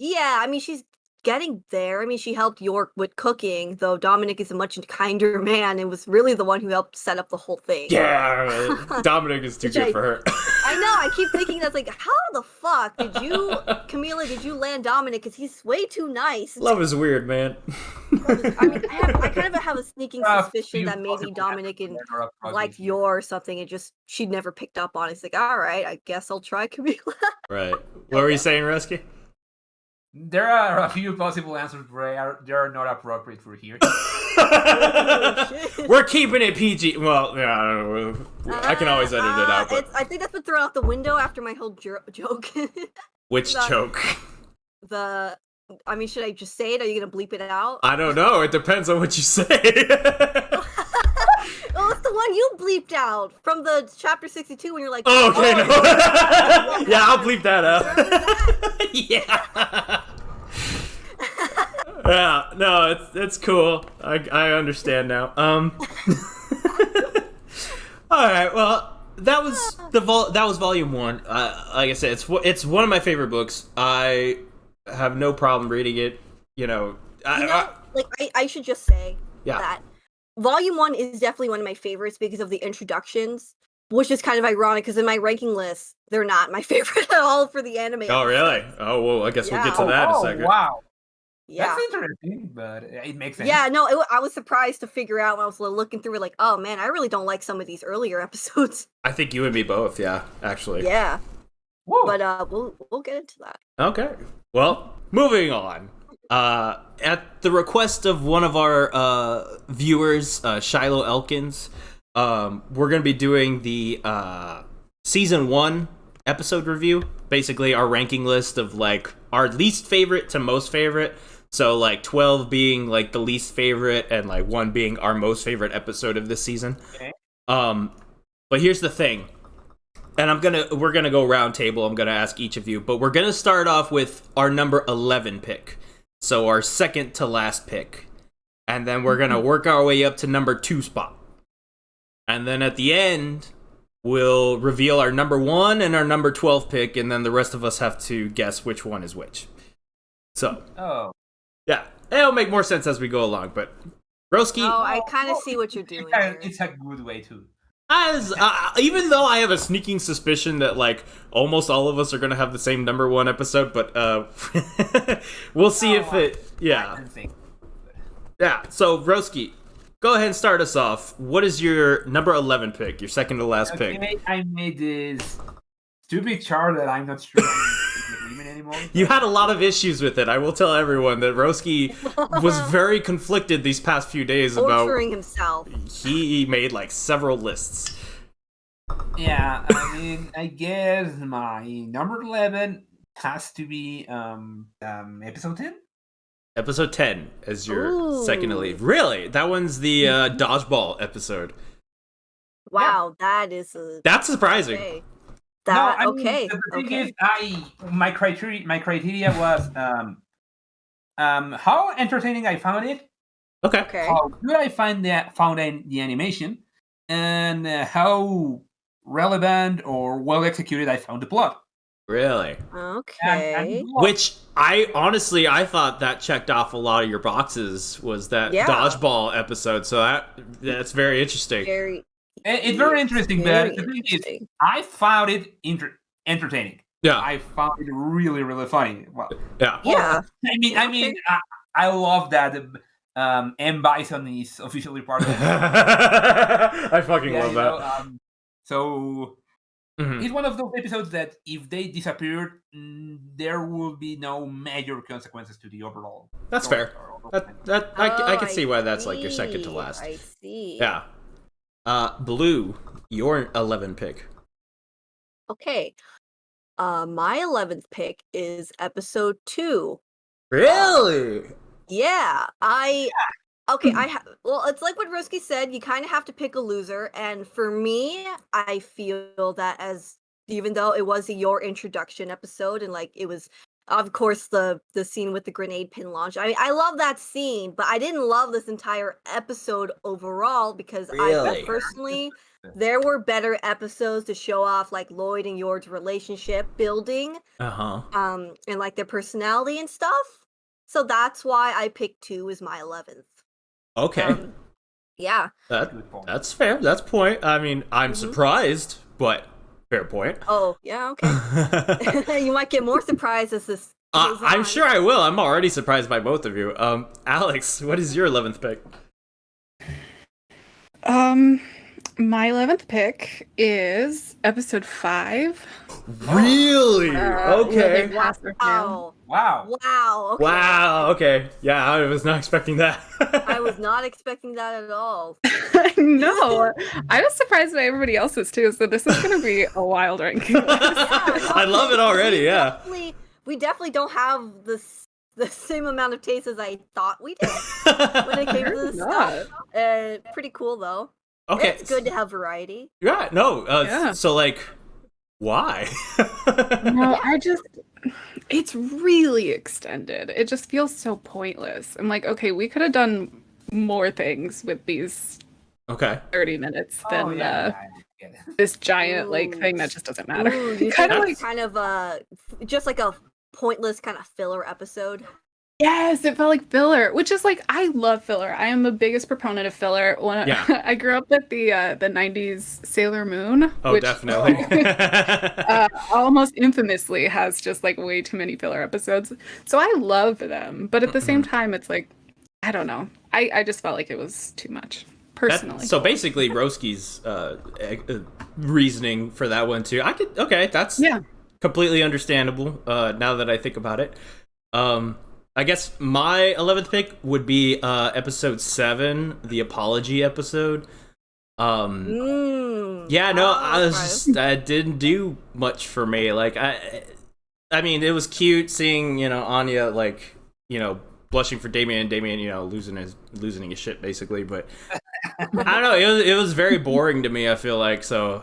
Yeah, I mean she's getting there. I mean, she helped York with cooking, though Dominic is a much kinder man and was really the one who helped set up the whole thing. Yeah, Dominic is too good for her. I know, I keep thinking that's like, how the fuck Camila, did you land Dominic? Because he's way too nice. Love is weird, man. I mean, I kind of have a sneaking suspicion that maybe Dominic liked Yor or something and just she'd never picked up on it. It's like, all right, I guess I'll try Camila. Right. What were you saying, Roski? There are a few possible answers, but they are not appropriate for here. We're keeping it PG. Well, yeah, I don't know. I can always edit it out. But I think that's been thrown out the window after my whole joke. Which joke? I mean, should I just say it? Are you gonna bleep it out? I don't know. It depends on what you say. Oh, it's the one you bleeped out from the chapter 62 when you're like, oh, okay, no. Yeah, I'll bleep that out. Yeah. Yeah, no, it's cool. I understand now. All right, well, that was volume 1. Like I said, it's one of my favorite books. I have no problem reading it. I should just say that Volume 1 is definitely one of my favorites because of the introductions, which is kind of ironic because in my ranking list, they're not my favorite at all for the anime. Oh, really? Oh, well, I guess we'll get to that in a second. Wow. Yeah. That's interesting, but it makes sense. Yeah, no, I was surprised to figure out when I was looking through it, like, oh man, I really don't like some of these earlier episodes. I think you and me both, yeah, actually. Yeah. Whoa. But we'll get into that. Okay. Well, moving on. At the request of one of our viewers, Shiloh Elkins, we're going to be doing the season 1 episode review. Basically, our ranking list of like our least favorite to most favorite. So like 12 being like the least favorite and like 1 being our most favorite episode of this season. Okay. But here's the thing. And we're gonna go round table. I'm gonna ask each of you, but we're gonna start off with our number 11 pick. So our second to last pick. And then we're going to work our way up to number 2 spot. And then at the end, we'll reveal our number 1 and our number 12 pick. And then the rest of us have to guess which one is which. So. Oh. Yeah. It'll make more sense as we go along. But Roski. Oh, I kind of see what you're doing here. It's a good way to. Even though I have a sneaking suspicion that like almost all of us are gonna have the same number 1 episode, but we'll see if it. Yeah. Yeah. So Roski, go ahead and start us off. What is your number 11 pick? Your second to last pick. I made this stupid chart that I'm not sure I'm in agreement anymore. You had a lot of issues with it. I will tell everyone that Roski was very conflicted these past few days about torturing himself. He made like several lists. Yeah, I mean, I guess my number 11 has to be episode 10. Episode 10 as your second to leave. Really? That one's the dodgeball episode. Wow, yeah. That's surprising. Okay. The thing is, my criteria was how entertaining I found it. Okay. How good I found the animation, and how relevant or well executed I found the plot. Really? Okay. Which I thought that checked off a lot of your boxes was that dodgeball episode. So that's very interesting. It's very interesting, but the thing is, I found it entertaining. Yeah, I found it really, really funny. Well, yeah. I mean, I love that M. Bison is officially part of it. I fucking love that. So Mhm. It's one of those episodes that if they disappeared, there will be no major consequences to the overall. That's story fair. or I can see why that's like your second to see, last. I see. Yeah. Blue, your 11 pick. Okay. My 11th pick is episode 2. Really? Yeah, okay, well, it's like what Roski said, you kind of have to pick a loser, and for me, I feel that as even though it was your introduction episode and like it was of course the scene with the grenade pin launch. I love that scene, but I didn't love this entire episode overall because I Really? felt personally there were better episodes to show off like Lloyd and Yord's relationship building Uh-huh. and like their personality and stuff. So that's why I picked 2 as my 11th. Okay. Yeah. That's fair. That's point. I mean, I'm surprised, but fair point. Oh, yeah, okay. You might get more surprised as this goes I'm on. sure I will. I'm already surprised by both of you. Alex, what is your 11th pick? My 11th pick is episode 5. Really? Where they Okay. pass their tail. Wow. Wow. Okay. Wow. Okay. Yeah, I was not expecting that. I was not expecting that at all. No, I was surprised by everybody else's too. So this is going to be a wild ranking. I love it already. Yeah. We definitely don't have the same amount of taste as I thought we did when it came to this stuff. Pretty cool though. Okay. It's good to have variety. Yeah. No. Yeah. So like, why? No, it's really extended. It just feels so pointless. I'm like, okay, we could have done more things with these Okay. 30 minutes than I get it. this giant like thing that just doesn't matter. Ooh, you Kind think of it's kind of just like a pointless kind of filler episode. Yes, it felt like filler, which is like I love filler. I am the biggest proponent of filler. When Yeah. I grew up with the 90s Sailor Moon, Oh, which definitely. almost infamously has just like way too many filler episodes. So I love them, but at the same time, it's like I don't know. I just felt like it was too much personally. So basically, Roski's reasoning for that one too. That's completely understandable. Now that I think about it, I guess my 11th pick would be episode 7, the apology episode. I didn't do much for me. Like I mean, it was cute seeing Anya like blushing for Damien, and Damien losing his shit basically. But I don't know, it was very boring to me. I feel like so.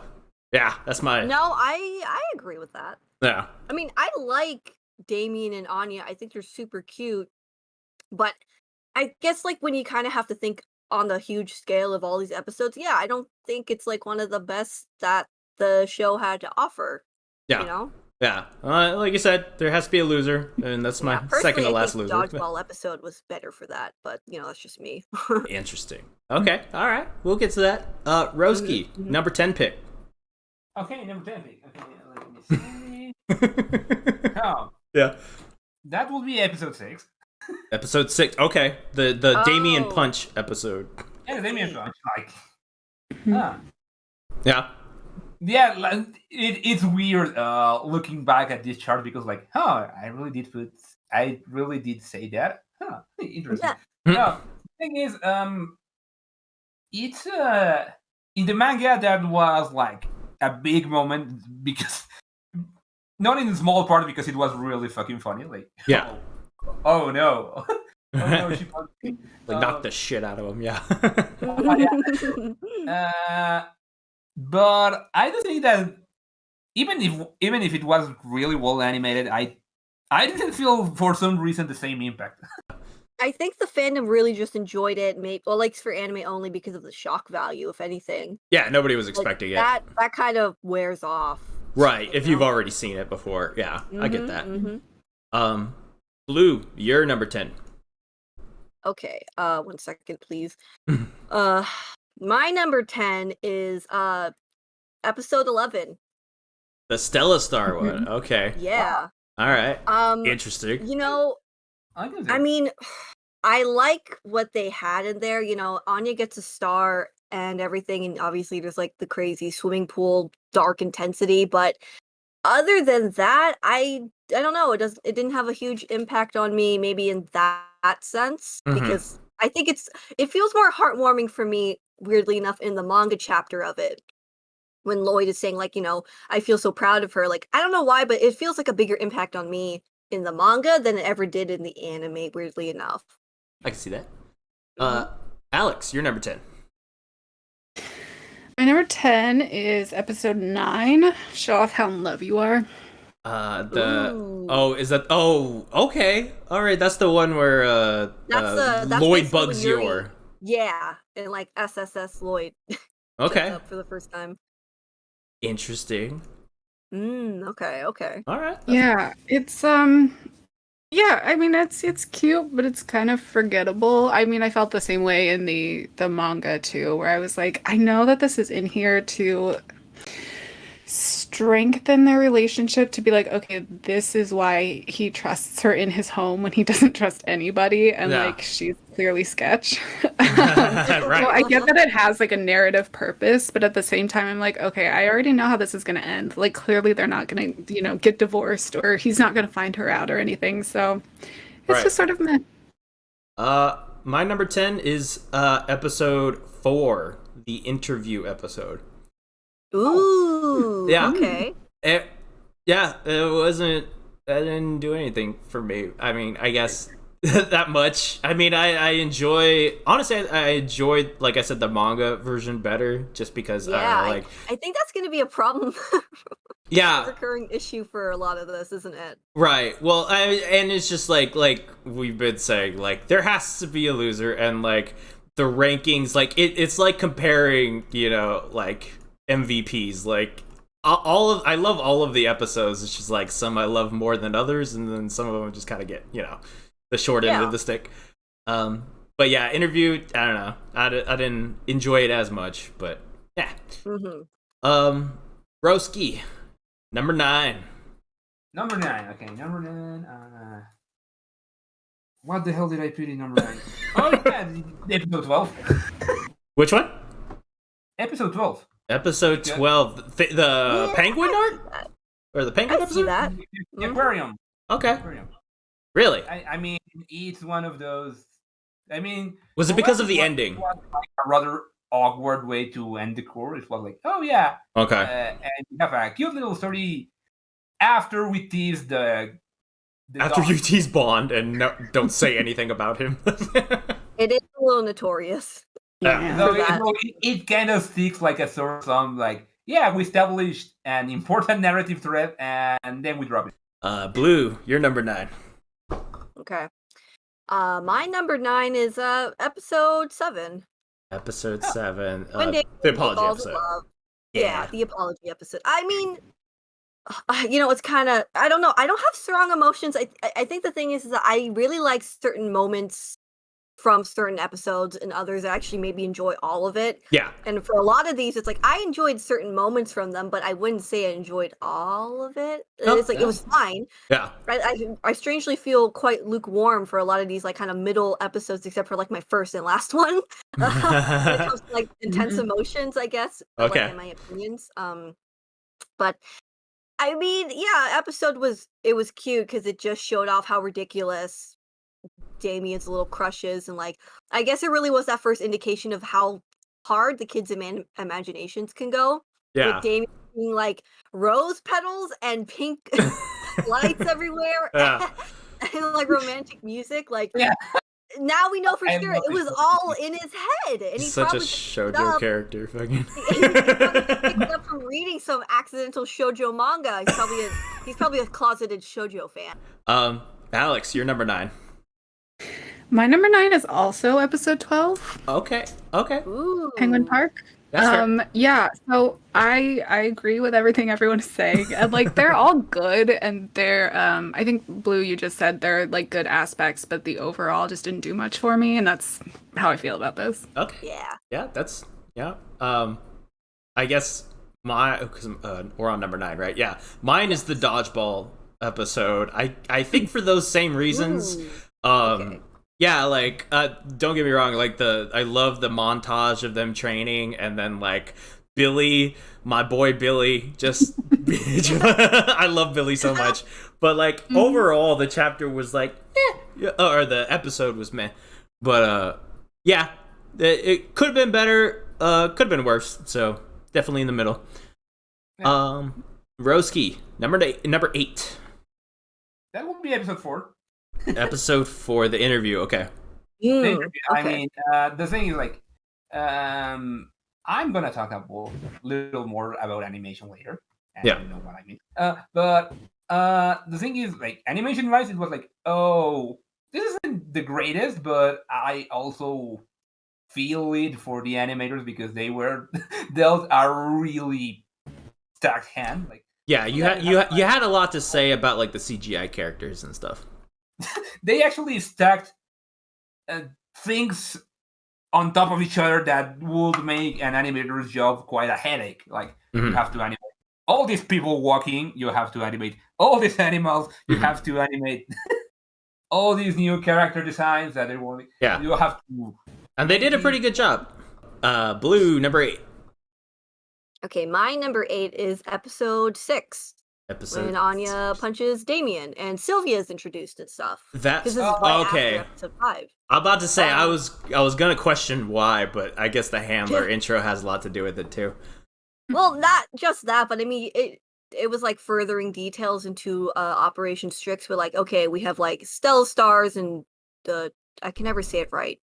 Yeah, that's my. No, I agree with that. Yeah. I mean, I like Damien and Anya. I think they're super cute. But I guess like when you kind of have to think on the huge scale of all these episodes, yeah, I don't think it's like one of the best that the show had to offer. Yeah. Yeah. Like you said, there has to be a loser, and that's my second to last loser. The dodgeball episode was better for that, but that's just me. Interesting. Okay. All right. We'll get to that. Roski, number 10 pick. Okay, number 10 pick. Okay, let me see. Yeah. That will be episode 6. Episode 6. Okay. The Damien Punch episode. Yeah, Damien Punch. Like, Yeah. yeah, like, it's weird looking back at this chart because like, I really did say that. Interesting. Yeah. Thing is, it's in the manga that was like a big moment because not in a small part because it was really fucking funny. Like, Yeah. oh no. Oh no, she punched me. Like knock the shit out of him. Yeah. But I do think that even if it was really well animated, I didn't feel for some reason the same impact. I think the fandom really just enjoyed it, like for anime only because of the shock value, if anything. Yeah, nobody was expecting it. That kind of wears off. Right, if you've already seen it before. Yeah, I get that. Blue, you're number 10. Okay, 1 second, please. My number 10 is episode 11. The Stella Star one. Okay. Yeah. All right. Interesting. I mean, I like what they had in there. Anya gets a star and everything, and obviously there's like the crazy swimming pool dark intensity, but other than that, I don't know, it didn't have a huge impact on me maybe in that sense, because I think it feels more heartwarming for me, weirdly enough, in the manga chapter of it. When Lloyd is saying, like, I feel so proud of her. Like, I don't know why, but it feels like a bigger impact on me in the manga than it ever did in the anime, weirdly enough. I can see that. Alex, you're number 10. My number 10 is episode 9, Show Off How in Love You Are. Ooh. Is that? Oh, okay. All right, that's the one where That's Lloyd basically bugs when Yuri- your. Yeah, and like SSS Lloyd Okay. shows up for the first time. Interesting. Okay. All right. Yeah, it's yeah, I mean it's cute, but it's kind of forgettable. I mean, I felt the same way in the manga too, where I was like, I know that this is in here to strengthen their relationship, to be like, okay, this is why he trusts her in his home when he doesn't trust anybody, and Yeah. like she's clearly sketch. Right. So I get that it has like a narrative purpose, but at the same time I'm like, okay, I already know how this is gonna end. Like clearly they're not gonna, get divorced, or he's not gonna find her out or anything. So it's Right. just sort of meh. My number 10 is episode 4, the interview episode. Ooh. Yeah. Okay. It wasn't. That didn't do anything for me. I mean, I guess that much. I mean, I enjoy. Honestly, I enjoyed, like I said, the manga version better, just because Yeah, I think that's going to be a problem. Yeah, Recurring issue for a lot of this, isn't it? right. Well, and it's just like we've been saying, like there has to be a loser, and like the rankings, like it's like comparing, like MVPs, like. I love all of the episodes. It's just like some I love more than others, and then some of them just kind of get the short end of the stick. But yeah, interview. I don't know. I didn't enjoy it as much, but yeah. Roski, number 9. Number 9. Okay, number 9. What the hell did I put in number 9? Oh yeah, episode 12. Which one? Episode 12. Episode 12, the penguin art, or the penguin I see episode? that. The aquarium. Okay, Aquarium. really? I mean, it's one of those. I mean, Was it because of the ending? It was like a rather awkward way to end the core. It was like, oh yeah, Okay. and you have a cute little story after we tease the After dog. you tease Bond and don't say anything about him. It is a little notorious. Yeah. So that. it kind of sticks like a sore thumb. Like, yeah, we established an important narrative thread, and then we drop it. Blue, you're number 9. Okay. My number 9 is episode 7. Episode 7. When David The apology falls in episode. love. Yeah, the apology episode. I mean, it's kind of, I don't know. I don't have strong emotions. I think the thing is that I really like certain moments from certain episodes, and others I actually maybe enjoy all of it. Yeah. And for a lot of these, it's like I enjoyed certain moments from them, but I wouldn't say I enjoyed all of it. Oh, It's like it was fine. Yeah. I strangely feel quite lukewarm for a lot of these like kind of middle episodes, except for like my first and last one. When it comes to like intense emotions, I guess. Okay. Like, in my opinions. But I mean, yeah, episode was cute because it just showed off how ridiculous Damien's little crushes, and like I guess it really was that first indication of how hard the kids' imaginations can go. Yeah. With Damien being like rose petals and pink lights everywhere, Yeah. and like romantic music. Like, Yeah. now we know for I sure love it this was fucking all thing. in his head, and he Such a probably shoujo character, fucking. he picked it up from reading some accidental shoujo manga. He's probably a closeted shoujo fan. Alex, you're number 9. My number 9 is also episode 12, Okay. Ooh. Penguin Park. That's fair. Yeah, so I agree with everything everyone is saying, and like they're all good, and they're I think Blue, you just said they're like good aspects, but the overall just didn't do much for me, and that's how I feel about this. Okay. Yeah. Yeah, that's I guess because we're on number 9, right? Yeah, mine is the dodgeball episode. I think for those same reasons. Ooh. Okay. Yeah, like don't get me wrong, like I love the montage of them training, and then like Billy, my boy Billy, just I love Billy so much. But like overall the chapter was like or the episode was meh. But yeah, it could have been better, could have been worse. So definitely in the middle. Roski, number 8. That would be episode 4. Episode 4, the interview. Okay. The interview. I okay. mean, the thing is, like, I'm gonna talk a little more about animation later. And Yeah. you know what I mean. But the thing is, like, animation-wise, it was like, oh, this isn't the greatest, but I also feel it for the animators because they were dealt a really stacked hand. Like, Yeah, you had a lot to say about like the CGI characters and stuff. they actually stacked things on top of each other that would make an animator's job quite a headache. Like, you have to animate all these people walking, you have to animate all these animals, you have to animate all these new character designs that they want. Yeah. You have to. And they did a pretty good job. Blue, number 8. Okay, my number 8 is episode 6. When Anya punches Damien and Sylvia's introduced and stuff. That's This is right okay. after episode 5. I'm about to say I was gonna question why, but I guess the handler intro has a lot to do with it too. Well, not just that, but I mean, it was like furthering details into Operation Strix. With like, okay, we have like Stella Stars and I can never say it right,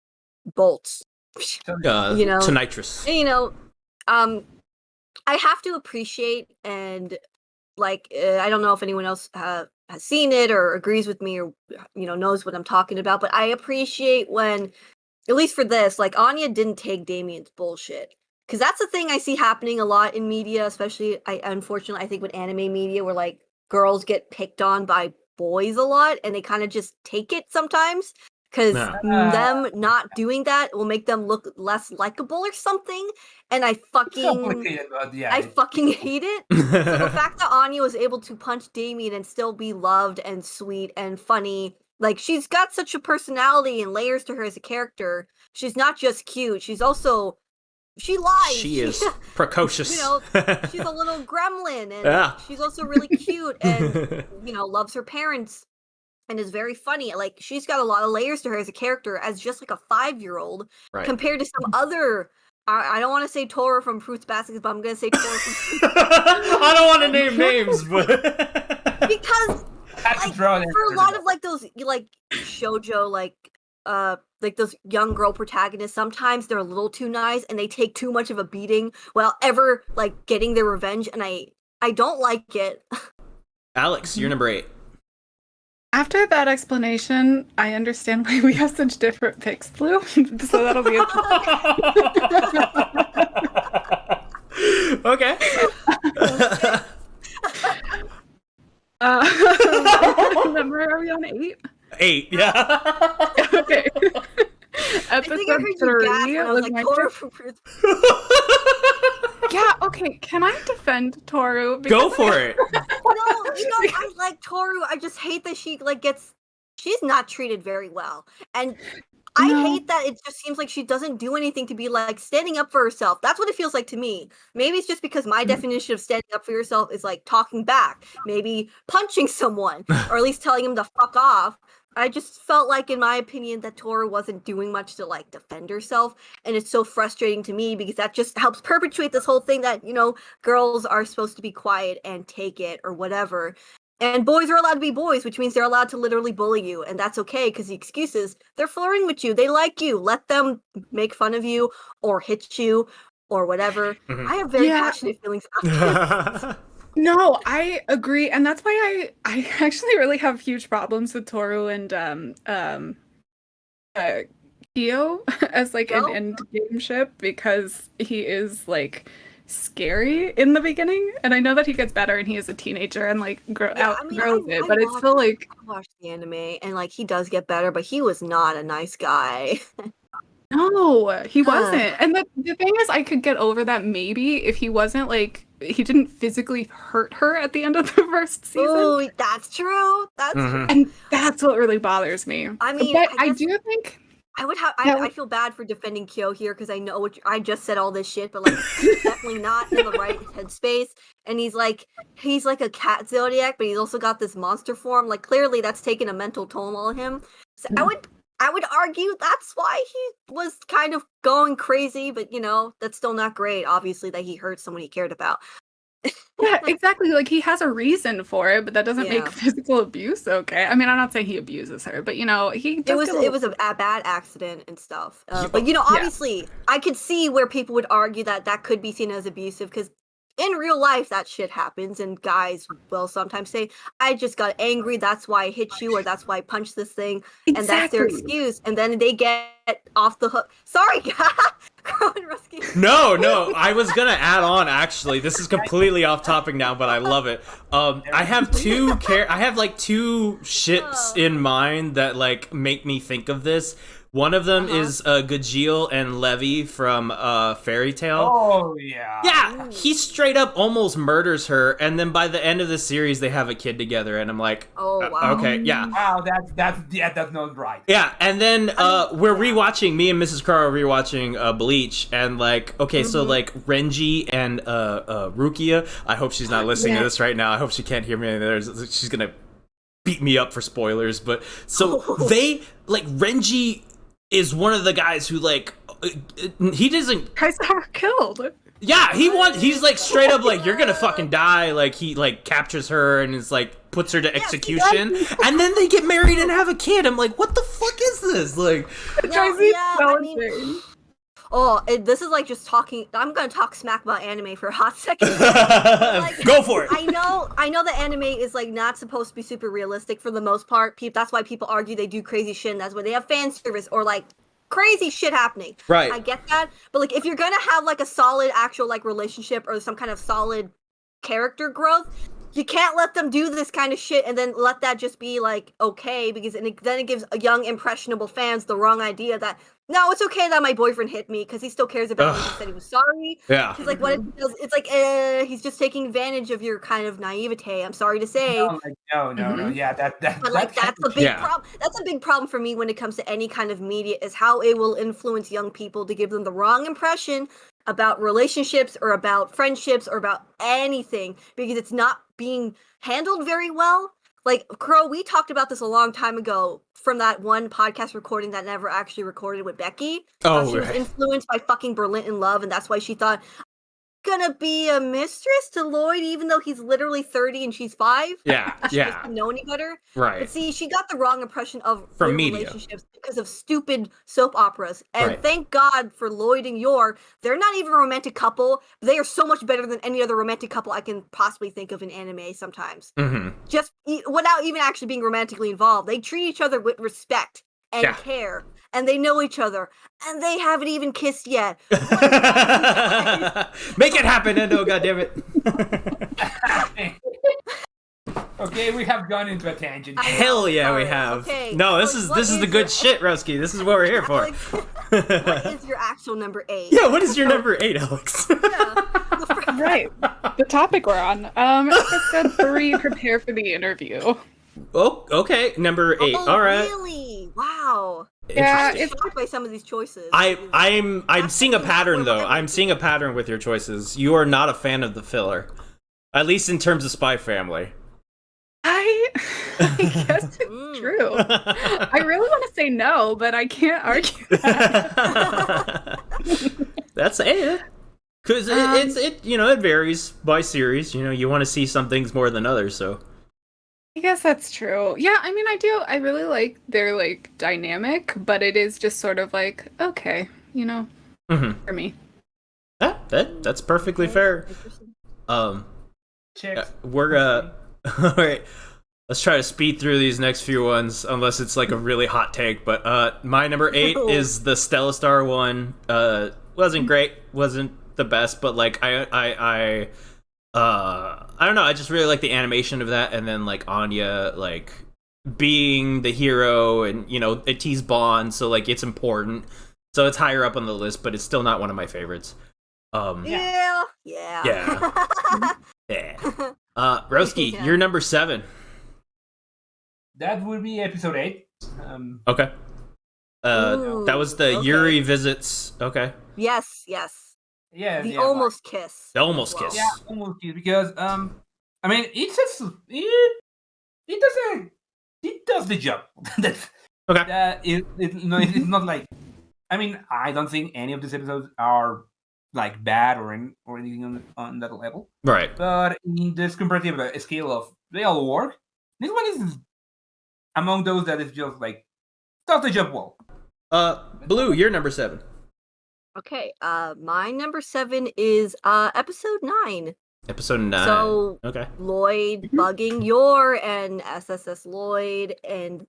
bolts. You know, to nitrous. You know, I have to appreciate and like I don't know if anyone else has seen it or agrees with me or knows what I'm talking about, but I appreciate when, at least for this, like Anya didn't take Damien's bullshit, because that's the thing I see happening a lot in media, especially unfortunately I think with anime media, where like girls get picked on by boys a lot and they kind of just take it sometimes. Because them not doing that will make them look less likable or something, and I fucking hate it. So the fact that Anya was able to punch Damien and still be loved and sweet and funny, like she's got such a personality and layers to her as a character. She's not just cute; she lies. She is precocious. She's a little gremlin, and she's also really cute and loves her parents. And is very funny. Like, she's got a lot of layers to her as a character as just like a 5-year-old, compared to some other. I don't want to say Tora from Fruits Basket, but I'm going to say Tora from I don't want to name names, but because like, for a lot of like those like shoujo like those young girl protagonists, sometimes they're a little too nice and they take too much of a beating while ever like getting their revenge, and I don't like it. Alex, you're number 8. After that explanation, I understand why we have such different picks, Blue. So that'll be okay. Number, are we on 8? 8, yeah. Okay. Episode 3 was like, my Yeah, okay, can I defend Toru? Go for it. No, I like Toru. I just hate that she she's not treated very well. And I hate that it just seems like she doesn't do anything to be like standing up for herself. That's what it feels like to me. Maybe it's just because my definition of standing up for yourself is like talking back, maybe punching someone, or at least telling him to fuck off. I just felt like, in my opinion, that Tora wasn't doing much to like defend herself, and it's so frustrating to me because that just helps perpetuate this whole thing that girls are supposed to be quiet and take it or whatever, and boys are allowed to be boys, which means they're allowed to literally bully you, and that's okay because the excuse is they're flirting with you, they like you, let them make fun of you or hit you or whatever. I have very passionate feelings about this. No, I agree, and that's why I actually really have huge problems with Toru and Kyo as like an end game ship, because he is like scary in the beginning, and I know that he gets better and he is a teenager and like outgrows it, but it's still like I watched the anime and like he does get better, but he was not a nice guy. No, he wasn't. And the thing is, I could get over that maybe if he wasn't like physically hurt her at the end of the first season. Oh, that's true. That's true. And that's what really bothers me. I mean, but I I guess- do think I feel bad for defending Kyo here because I know I just said all this shit, but like he's definitely not in the right headspace. And he's like a cat zodiac, but he's also got this monster form. Like clearly that's taken a mental toll on him. So I would argue that's why he was kind of going crazy, but that's still not great. Obviously, that he hurt someone he cared about. Yeah, exactly. Like he has a reason for it, but that doesn't make Yeah. physical abuse okay. I mean, I'm not saying he abuses her, but he does It was a bad accident and stuff. But obviously, I could see where people would argue that could be seen as abusive because in real life that shit happens, and guys will sometimes say, "I just got angry. That's why I hit you, or that's why I punched this thing," and that's their excuse. And then they get off the hook. Sorry, Crow and Roski. No, I was gonna add on. Actually, this is completely off topic now, but I love it. I have two ships in mind that like make me think of this. One of them is Gajeel and Levy from Fairy Tail. Oh yeah. Yeah, he straight up almost murders her, and then by the end of the series, they have a kid together, and I'm like, Oh wow. okay, yeah. Wow, that's not right. Yeah, and then we're rewatching, me and Mrs. Carr are rewatching Bleach, and like, okay, so like Renji and Rukia, I hope she's not listening to this right now. I hope she can't hear me. She's gonna beat me up for spoilers, but so they, like, Renji is one of the guys who, like, he doesn't... Guys that were killed. Yeah, he's like straight up like, you're gonna fucking die. Like, he like captures her and is like puts her to execution, and then they get married and have a kid. I'm like, what the fuck is this? Like, this is like just talking. I'm gonna talk smack about anime for a hot second. Go for it. I know that anime is like not supposed to be super realistic for the most part. That's why people argue they do crazy shit, and that's why they have fan service or like crazy shit happening. Right. I get that, but like if you're gonna have like a solid actual like relationship or some kind of solid character growth, you can't let them do this kind of shit and then let that just be like okay, because then it gives young impressionable fans the wrong idea that no, it's okay that my boyfriend hit me because he still cares about me. He said he was sorry. Yeah. Because like what it does, it's like he's just taking advantage of your kind of naivete. I'm sorry to say. No. Yeah, But like that's a big problem. That's a big problem for me when it comes to any kind of media, is how it will influence young people to give them the wrong impression about relationships or about friendships or about anything, because it's not being handled very well. Like, Crow, we talked about this a long time ago from that one podcast recording that never actually recorded with Becky. She was influenced by fucking Berlin in Love, and that's why she thought, gonna be a mistress to Lloyd, even though he's literally 30 and she's 5. She doesn't know any better. Right. But see, she got the wrong impression of From real media. relationships because of stupid soap operas. And Right. thank God for Lloyd and Yor. They're not even a romantic couple. They are so much better than any other romantic couple I can possibly think of in anime sometimes. Mm-hmm. Just without even actually being romantically involved. They treat each other with respect and care. And they know each other. And they haven't even kissed yet. Make it happen, Endo, goddammit. Okay, we have gone into a tangent. Hell yeah, we have. Okay. No, this is the good shit, Roski. This is what we're here for. Alex, what is your actual number 8? Yeah, what is your number 8, Alex? Right. The topic we're on. Episode 3, prepare for the interview. Oh, okay. Number 8. All right. Really? Wow. Yeah, I'm shocked by some of these choices. I'm seeing a pattern though. I'm seeing a pattern with your choices. You are not a fan of the filler, at least in terms of Spy Family. I guess it's true. I really want to say no, but I can't argue that. That's it. Because it varies by series. You want to see some things more than others. So I guess that's true. Yeah, I mean, I really like their like dynamic, but it is just sort of like okay, for me. Yeah, that's perfectly fair. We're all right. Let's try to speed through these next few ones, unless it's like a really hot take. But my number 8 is the Stella Star one. Wasn't great, wasn't the best, but like I don't know. I just really like the animation of that, and then like Anya like being the hero, and it teased Bond, so like it's important. So it's higher up on the list, but it's still not one of my favorites. Yeah. Yeah. Roski, Yeah. you're number 7. That would be episode 8. Okay. That was the okay. Yuri visits. Okay. Yes. Yeah, The yeah, almost kiss. The almost as well. kiss. Yeah, almost because I mean, it does the job. That's Okay. it's not like, I mean, I don't think any of these episodes are like bad or anything on that level. Right. But in this comparative scale of they all work, this one is among those that is just like does the job well. Blue, you're number 7. Okay. My number 7 is episode 9. Episode 9. So okay. Lloyd bugging Yor and SSS Lloyd and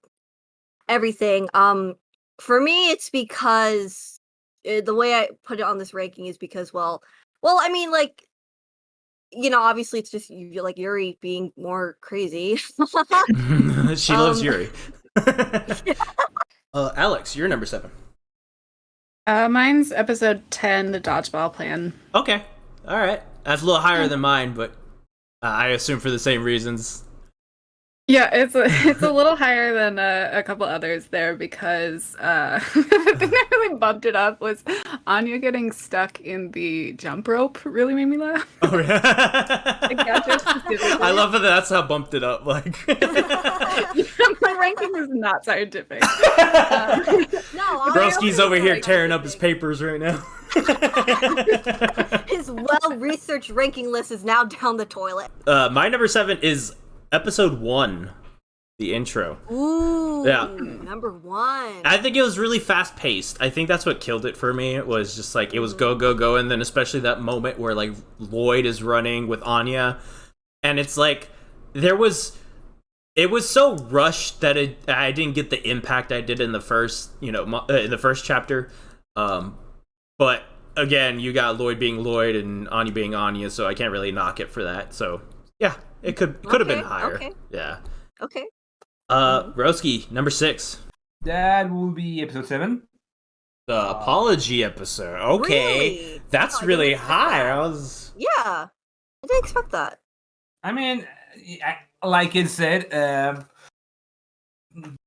everything. For me, it's because the way I put it on this ranking is because, well, I mean, like, obviously it's just like Yuri being more crazy. She loves Yuri. Alex, you're number 7. Mine's episode 10, the dodgeball plan. Okay. All right. That's a little higher than mine, but I assume for the same reasons. Yeah, it's a little higher than a couple others there because the thing that really bumped it up was Anya getting stuck in the jump rope. Really made me laugh. Oh yeah. I love that. That's how bumped it up. Like my ranking is not scientific. No, Roski's over here tearing up his papers right now. His well-researched ranking list is now down the toilet. My number 7 is episode 1, the intro. Ooh, Yeah. number 1. I think it was really fast paced. I think that's what killed it for me. It was just like it was go go go, and then especially that moment where like Lloyd is running with Anya, and it's like it was so rushed that I didn't get the impact I did in the first in the first chapter. But again, you got Lloyd being Lloyd and Anya being Anya, so I can't really knock it for that. So yeah, it could have been higher. Okay. Yeah. Okay. Roski, number 6. That will be episode 7. The apology episode. Okay. Really? That's Oh, I really didn't expect high. that. I was Yeah, I didn't expect that. I mean, like it said,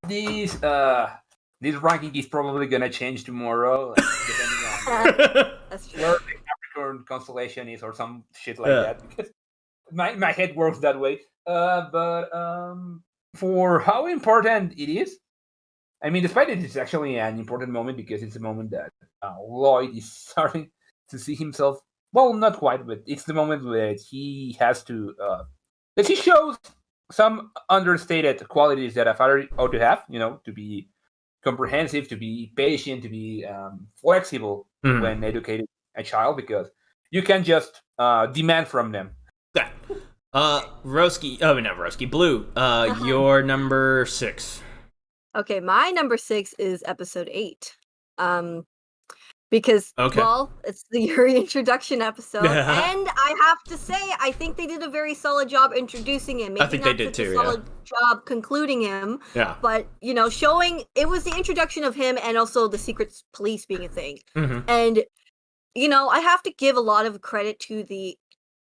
this ranking is probably gonna change tomorrow, like, depending on That's true. where the Capricorn constellation is or some shit like Yeah. that. Because my head works that way. But for how important it is, I mean, despite it is actually an important moment because it's a moment that Lloyd is starting to see himself. Well, not quite, but it's the moment where he has to that he shows some understated qualities that a father ought to have. To be comprehensive, to be patient, to be flexible Mhm. when educating a child, because you can just demand from them. that. Roski. Oh, not Roski. Blue. Your number 6. Okay, my number 6 is episode 8. Because Okay. well, it's the Yuri introduction episode, Yeah. and I have to say, I think they did a very solid job introducing him. Maybe I think they not did such a too, yeah. solid job concluding him, Yeah. but showing it was the introduction of him and also the secret police being a thing. Mhm. And I have to give a lot of credit to the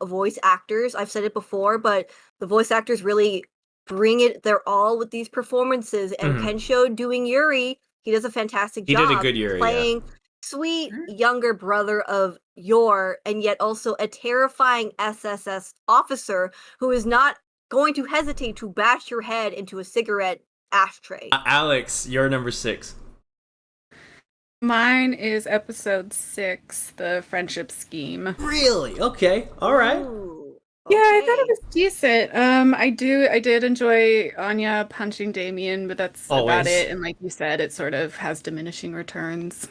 voice actors. I've said it before, but the voice actors really bring it their all with these performances. And Mhm. Kensho doing Yuri, he does a fantastic He job. did a good Yuri, yeah. playing sweet younger brother of Yor, and yet also a terrifying SSS officer who is not going to hesitate to bash your head into a cigarette ashtray. Alex, your number 6. Mine is episode 6, the friendship scheme. Really? Okay. All right. Ooh, Yeah, I thought it okay. was decent. I did enjoy Anya punching Damien, but that's about Always. it. And like you said, it sort of has diminishing returns.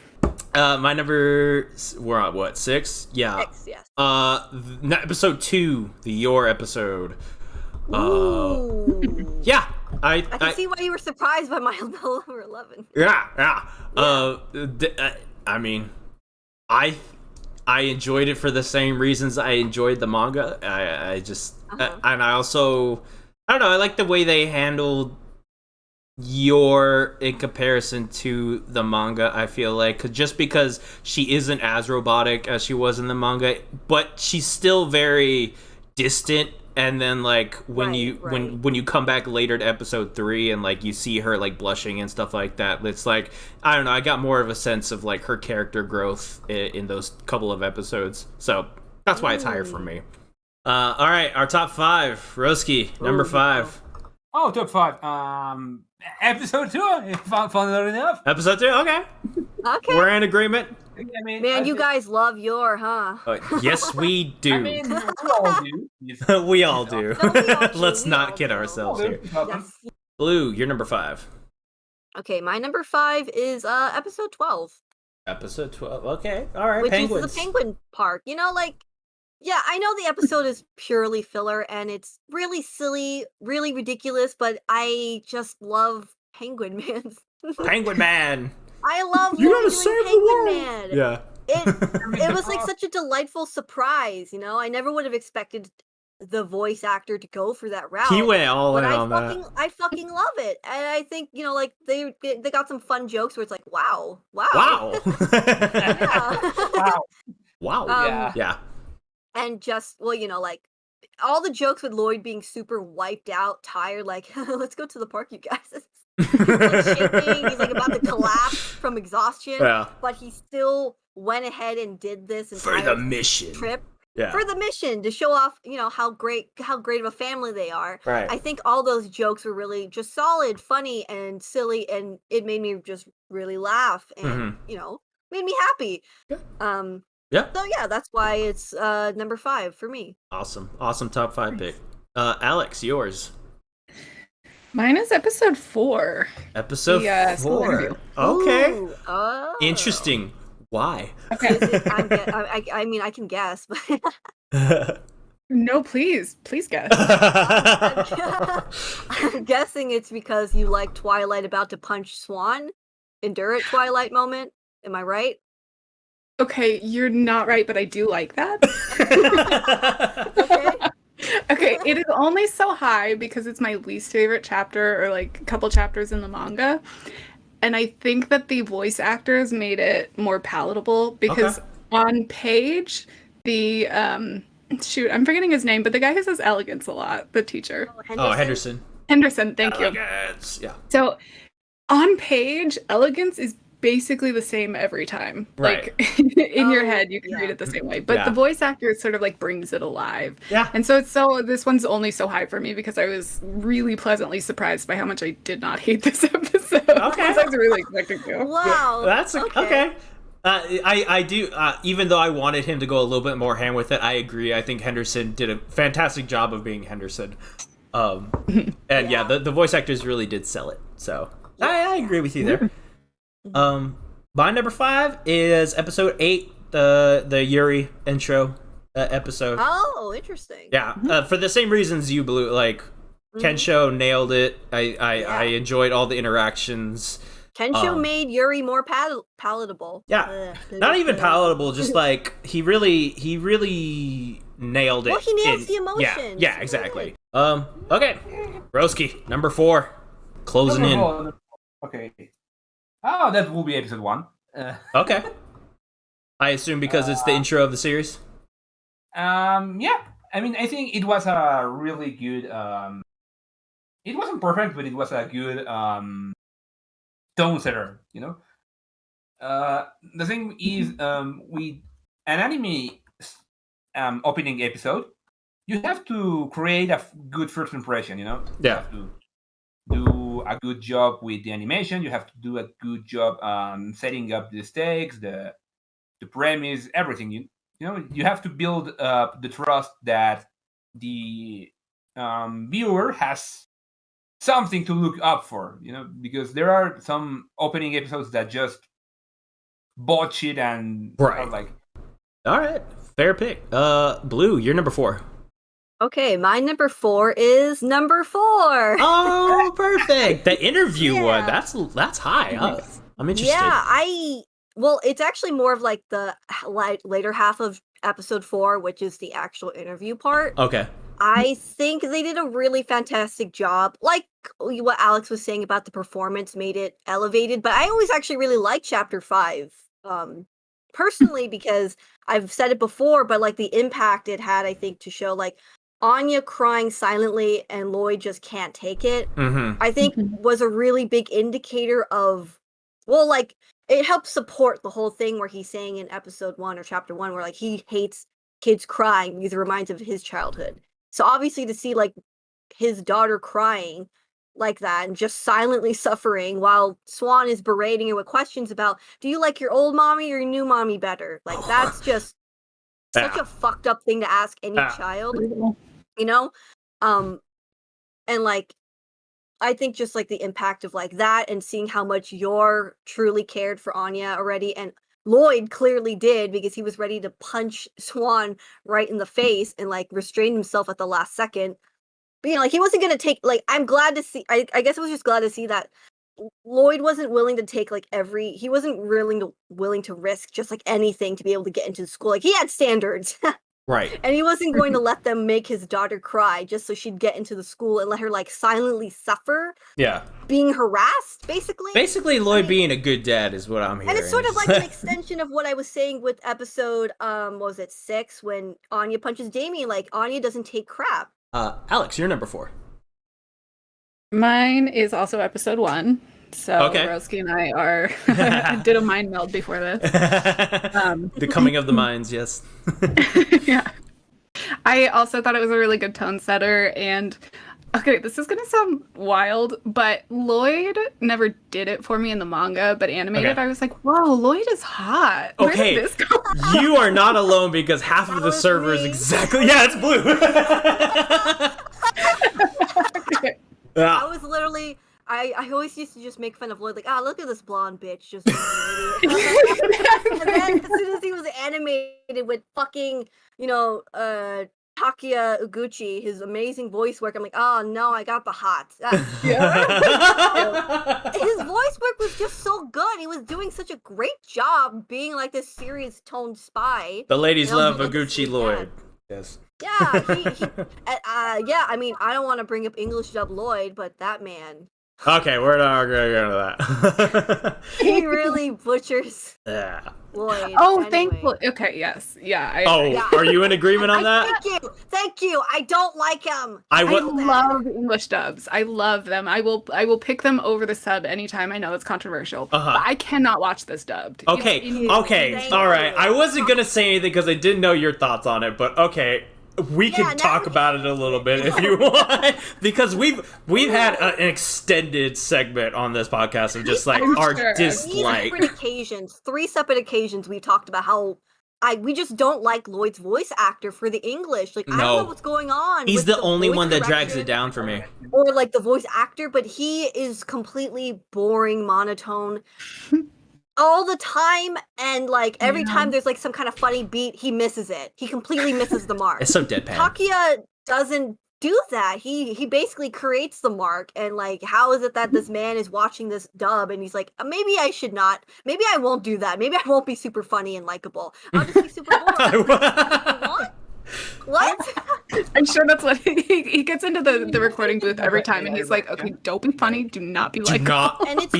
My number. We're on what, 6? Yeah. X, yes. Episode 2, the Your episode. Ooh. Yeah. I can see why you were surprised by my number 11. Yeah. I mean, I enjoyed it for the same reasons I enjoyed the manga. I just Uh-huh. and I also I don't know. I like the way they handled you're in comparison to the manga. I feel like just because she isn't as robotic as she was in the manga, but she's still very distant. And then like when when you come back later to episode 3 and like you see her like blushing and stuff like that, it's like I don't know. I got more of a sense of like her character growth in those couple of episodes, so that's why it's higher for me. All right, our top 5. Roski, number 5. Oh, top 5. Episode 2. Funnily enough. Episode 2. Okay. Okay. We're in agreement. I mean, Man, you guys love your, huh? Yes, we do. I mean, we all do. We all do. No, we all do. Let's We not all kid do. ourselves here. Yes. Blue, you're number 5. Okay, my number 5 is episode 12. Episode 12. Okay. All right. Which Penguins. is the penguin park. You know, like, yeah, I know the episode is purely filler and it's really silly, really ridiculous, but I just love Penguin Man. Penguin Man. I love You Lloyd gotta doing save the Penguin world. Man. Yeah. It was like such a delightful surprise, you know. I never would have expected the voice actor to go for that route. He went all in but on that. I fucking love it, and I think you know, like they got some fun jokes where it's like, wow. Wow. Yeah. Wow. Wow. Yeah. Yeah. And just well, you know, like all the jokes with Lloyd being super wiped out, tired, like let's go to the park, you guys. He's like shaking, he's like about to collapse from exhaustion. Yeah. But he still went ahead and did this For entire the mission. trip. Yeah. For the mission to show off, you know, how great of a family they are. Right. I think all those jokes were really just solid, funny, and silly, and it made me just really laugh, and you know, made me happy. Yeah. Yeah. So yeah, that's why it's number 5 for me. Awesome top 5 pick. Alex, yours. Mine is episode 4. Episode The, school 4. interview. Okay. Ooh, oh. Interesting. Why? Okay. Is it- I mean, I can guess, but No, please guess. I'm guessing it's because you like Twilight about to punch Swan. Endure it, Twilight moment. Am I right? Okay, you're not right, but I do like that. Okay. Okay, it is only so high because it's my least favorite chapter or like a couple chapters in the manga. And I think that the voice actors made it more palatable because on page the shoot, I'm forgetting his name, but the guy who says elegance a lot, the teacher. Oh, Henderson. Henderson, thank you. Elegance. Yeah. So on page, elegance is basically the same every time. Right. Like in your Oh, head, you can yeah. read it the same way. But Yeah. the voice actor sort of like brings it alive. Yeah. And so this one's only so high for me because I was really pleasantly surprised by how much I did not hate this episode. Okay. I was really expecting to. Wow. That's okay. I do, even though I wanted him to go a little bit more hand with it, I agree. I think Henderson did a fantastic job of being Henderson. And yeah, the voice actors really did sell it. So I agree with you there. My number 5 is episode 8, the Yuri intro episode. Oh, interesting. Yeah, for the same reasons you blew. Like Kensho nailed it. I enjoyed all the interactions. Kensho made Yuri more palatable. Yeah, not even palatable. Just like he really nailed it. Well, he nails the emotions. Yeah, exactly. Okay, Roski, number 4, closing in. Okay. Oh, that will be episode 1. Okay. I assume because it's the intro of the series. Yeah. I mean, I think it was a really good. It wasn't perfect, but it was a good tone setter. You know. The thing is, with an anime opening episode, you have to create a good first impression. You know. You Yeah. have to do a good job with the animation. You have to do a good job setting up the stakes, the premise, everything. You know, you have to build up the trust that the viewer has something to look up for. You know, because there are some opening episodes that just botch it and Right. like. All right, fair pick. Blue, you're number 4. Okay, my number 4 is number 4. Oh, perfect. The interview one. Yeah. That's high. I'm interested. Yeah, well, it's actually more of like the later half of episode 4, which is the actual interview part. Okay. I think they did a really fantastic job. Like what Alex was saying about the performance made it elevated, but I always actually really liked chapter 5. Personally, because I've said it before, but like the impact it had, I think, to show like Anya crying silently and Lloyd just can't take it, I think was a really big indicator of, well, like it helps support the whole thing where he's saying in episode 1 or chapter 1 where like he hates kids crying because it reminds him of his childhood. So obviously to see like his daughter crying like that and just silently suffering while Swan is berating her with questions about, do you like your old mommy or your new mommy better? Like that's just such a fucked up thing to ask any child, you know? And like I think just like the impact of like that and seeing how much Yor truly cared for Anya already, and Lloyd clearly did because he was ready to punch Swan right in the face and like restrain himself at the last second. But you know, like he wasn't gonna take, like, I'm glad to see, I guess I was just glad to see that Lloyd wasn't willing to take like he wasn't willing to risk just like anything to be able to get into the school. Like he had standards. Right. And he wasn't going to let them make his daughter cry just so she'd get into the school and let her like silently suffer. Yeah. Being harassed, basically. Basically, Lloyd being a good dad is what I'm hearing. And it's sort of like an extension of what I was saying with episode, what was it, 6, when Anya punches Damien. Like, Anya doesn't take crap. Alex, you're number 4. Mine is also episode 1. So Roski and I are did a mind meld before this. The coming of the minds, yes. Yeah. I also thought it was a really good tone setter, and okay, this is gonna sound wild, but Lloyd never did it for me in the manga, but animated, I was like, whoa, Lloyd is hot. Where did this go? You are not alone because half of the server is exactly it's blue. Okay. I was literally I always used to just make fun of Lloyd, like, look at this blonde bitch just being an idiot. And then as soon as he was animated with fucking, you know, Takia Uguchi, his amazing voice work, I'm like, oh no, I got the hots. His voice work was just so good. He was doing such a great job being like this serious toned spy. The ladies love Uguchi Lloyd. Yes. Yeah, I mean, I don't want to bring up English dub Lloyd, but that man. Okay, we're not going to go into that. He really butchers Lloyd. Oh, anyway. thankful. Okay, yes. Yeah. Are you in agreement on that? Thank you. I don't like him. I love English dubs. I love them. I will pick them over the sub anytime. I know it's controversial, but I cannot watch this dubbed. Okay, all right. I wasn't going to say anything because I didn't know your thoughts on it, but okay. We can talk about it a little bit if you want, because we've had an extended segment on this podcast of just like our dislike. 3 separate occasions we've talked about how we just don't like Lloyd's voice actor for the English. Like, I don't know what's going on. He's the only one that drags it down for me. Or like the voice actor, but he is completely boring, monotone. All the time, and like every time there's like some kind of funny beat, he misses it. He completely misses the mark. It's so deadpan. Takia doesn't do that. He basically creates the mark, and like, how is it that this man is watching this dub and he's like, maybe I should not. Maybe I won't do that. Maybe I won't be super funny and likable. I'll just be super boring. What? I'm sure that's what he gets into the recording booth every time, and he's like, okay, don't be funny, do not be like, and it's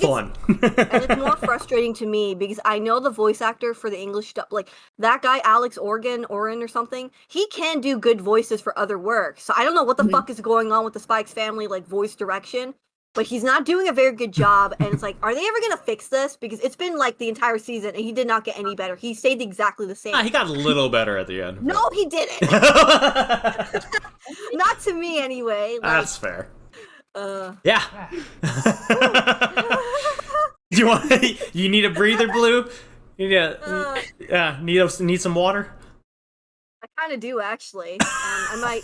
fun. And it's more frustrating to me because I know the voice actor for the English dub, like that guy Alex Oren or something, he can do good voices for other work. So I don't know what the fuck is going on with the Spikes family like voice direction, but he's not doing a very good job, and it's like, are they ever gonna fix this? Because it's been like the entire season, and he did not get any better. He stayed exactly the same. He got a little better at the end. No, he didn't. Not to me, anyway. Like, that's fair. Yeah. You need a breather, Blue? Need some water? I kind of do, actually. I might.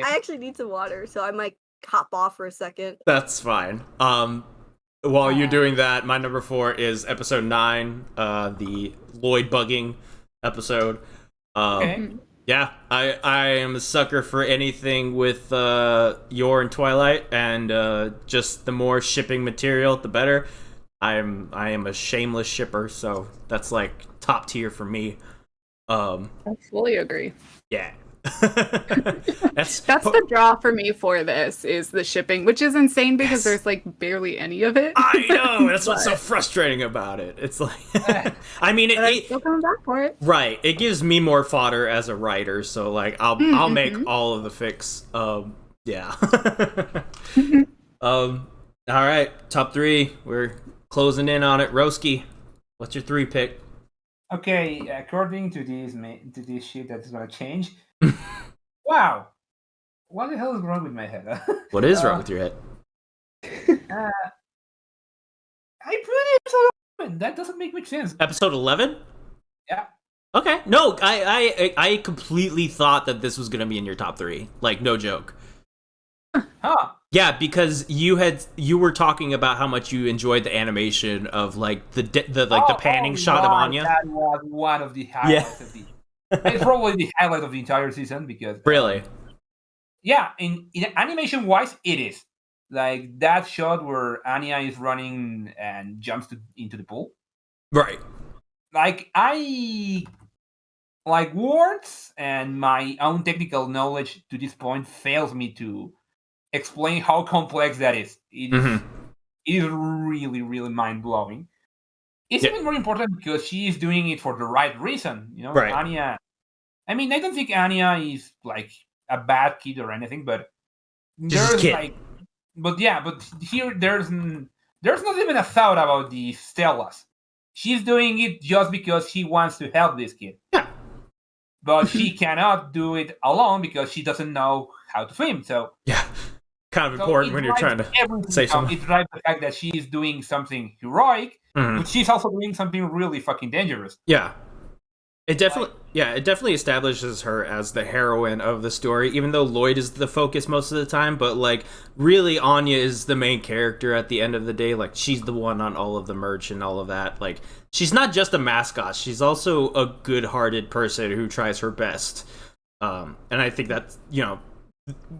I actually need some water, so I might hop off for a second. That's fine. While you're doing that, my number 4 is episode 9, the Lloyd bugging episode. Yeah, I am a sucker for anything with Yor and Twilight, and just the more shipping material, the better. I am a shameless shipper, so that's like top tier for me. I fully agree. Yeah. That's the draw for me for this is the shipping, which is insane because there's like barely any of it. I know, that's what's so frustrating about it. It's like, I mean, I'm still coming back for it. right? It gives me more fodder as a writer, so like I'll make all of the fics. Yeah. All right, top 3. We're closing in on it. Roski, what's your 3 pick? Okay, according to this shit that's gonna change. Wow, what the hell is wrong with my head? What is wrong with your head? I put episode 11. That doesn't make much sense. Episode 11? Yeah. Okay. No, I completely thought that this was gonna be in your top 3. Like, no joke. Huh. Yeah, because you were talking about how much you enjoyed the animation of like the panning shot of Anya. That was one of the highlights of the. It's probably the highlight of the entire season because. Really? Yeah, in animation wise, it is like that shot where Anya is running and jumps into the pool. Right. Like words and my own technical knowledge to this point fails me to explain how complex that is. It is really, really mind-blowing. It's even more important because she is doing it for the right reason. You know, right. Anya... I mean, I don't think Anya is, like, a bad kid or anything, but there's, like... But here, there's not even a thought about the Stellas. She's doing it just because she wants to help this kid. Yeah. But she cannot do it alone because she doesn't know how to swim, so... Yeah. Kind of important when you're trying to say something. It drives the fact that she is doing something heroic, but she's also doing something really fucking dangerous. Yeah. It definitely establishes her as the heroine of the story, even though Lloyd is the focus most of the time, but like really Anya is the main character at the end of the day. Like she's the one on all of the merch and all of that. Like she's not just a mascot, she's also a good-hearted person who tries her best. And I think that's, you know,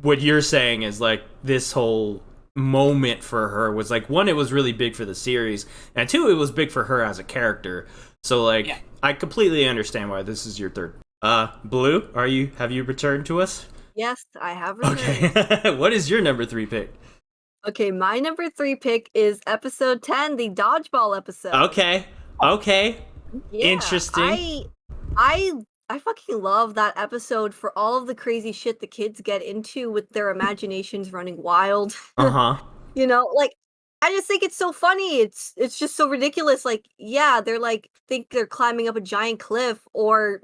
what you're saying is like this whole moment for her was like, one, it was really big for the series, and 2, it was big for her as a character. So like I completely understand why this is your 3rd. Blue, have you returned to us? Yes, I have returned. Okay. What is your number 3 pick? Okay, my number 3 pick is episode 10, the dodgeball episode. Okay. Yeah, interesting. I fucking love that episode for all of the crazy shit the kids get into with their imaginations running wild. You know, like I just think it's so funny. It's just so ridiculous. Like, yeah, they're like think they're climbing up a giant cliff or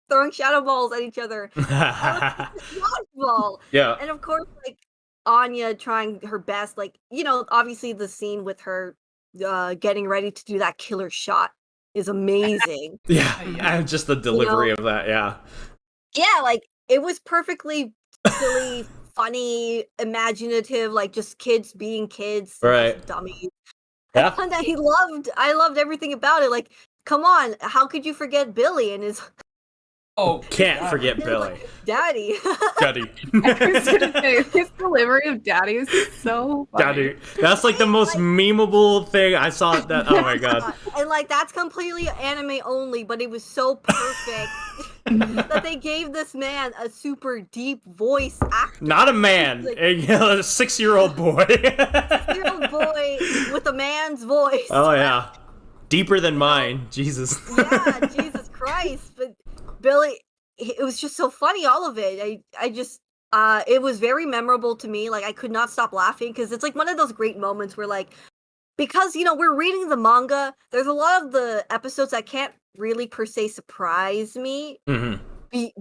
throwing shadow balls at each other. Dodgeball. Yeah. And of course, like Anya trying her best. Like, you know, obviously the scene with her getting ready to do that killer shot is amazing. And just the delivery of that, yeah, like it was perfectly silly, funny, imaginative, like just kids being kids, right? Dummies. Yeah, and I loved everything about it. Like, come on, how could you forget Billy and his? Oh, can't forget Billy. Like, Daddy. I was gonna say, his delivery of Daddy is so funny. Daddy. That's like the most memeable thing I saw. That oh my god. And like that's completely anime only, but it was so perfect that they gave this man a super deep voice actor. Not a man, like, a 6-year-old boy. 6-year-old boy with a man's voice. Oh yeah, deeper than mine. Jesus. Yeah, Jesus Christ, but. Billy, it was just so funny, all of it. I just, it was very memorable to me. Like, I could not stop laughing because it's like one of those great moments where, like, because, you know, we're reading the manga, there's a lot of the episodes that can't really per se surprise me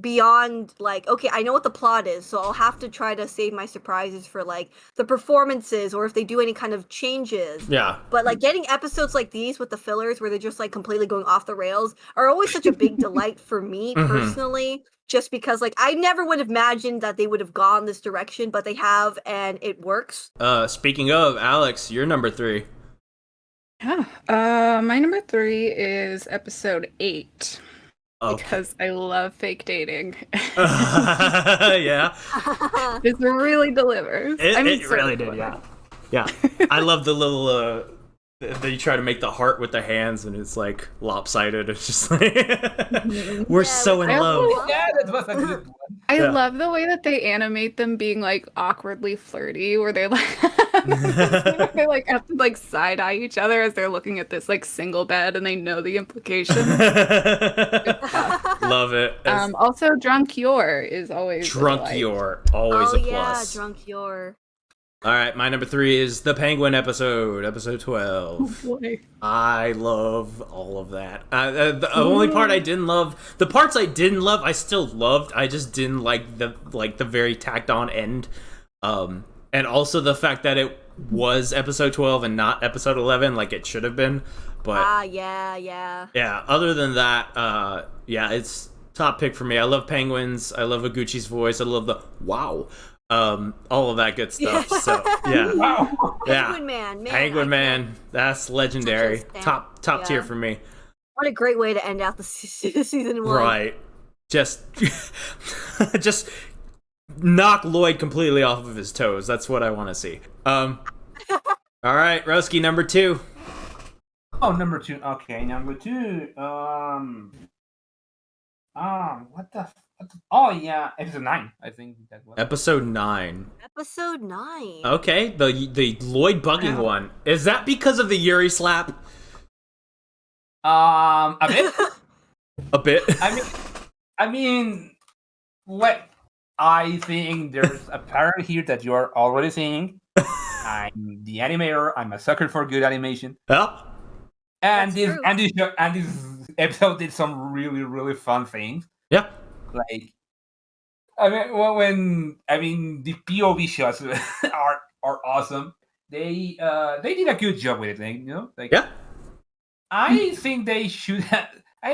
beyond, like, okay, I know what the plot is, so I'll have to try to save my surprises for, like, the performances or if they do any kind of changes. Yeah. But, like, getting episodes like these with the fillers where they're just, like, completely going off the rails are always such a big delight for me, personally, just because, like, I never would have imagined that they would have gone this direction, but they have, and it works. Speaking of, Alex, you're number 3. Yeah. My number 3 is episode 8. Okay. Because I love fake dating. Yeah. This really delivers. It really did, yeah. I love the little They try to make the heart with their hands, and it's like lopsided. It's just like we're so in love. Yeah, that was a good one. I love the way that they animate them being like awkwardly flirty, where they're like they like have to like side eye each other as they're looking at this like single bed, and they know the implications. Love it. Also, Drunk Yor is always Drunk Yor, always a plus. Yeah, Drunk Yor. All right, my number 3 is the Penguin episode 12. Oh boy. I love all of that. The only part I didn't love, the parts I didn't love, I still loved. I just didn't like the very tacked on end, and also the fact that it was episode 12 and not episode 11, like it should have been. But yeah. Other than that, it's top pick for me. I love penguins. I love Iguchi's voice. I love the wow. All of that good stuff. So yeah, Wow. Penguin Man, Penguin Man, that's legendary. Top tier Yeah. for me. What a great way to end out the season 1. Right, just knock Lloyd completely off of his toes. That's what I want to see. All right, Roski, number 2. Oh, number 2. Okay, number 2. What the? Oh yeah, episode 9. I think that was Episode 9. Episode 9. Okay, the Lloyd bugging one. Is that because of the Yuri slap? a bit. A bit. I mean, what? I think there's a pattern here that you are already seeing. I'm the animator. I'm a sucker for good animation. Well, And That's this episode did some really, really fun things. yeah. Like, the POV shots are awesome. They did a good job with it. Yeah. I think they should have.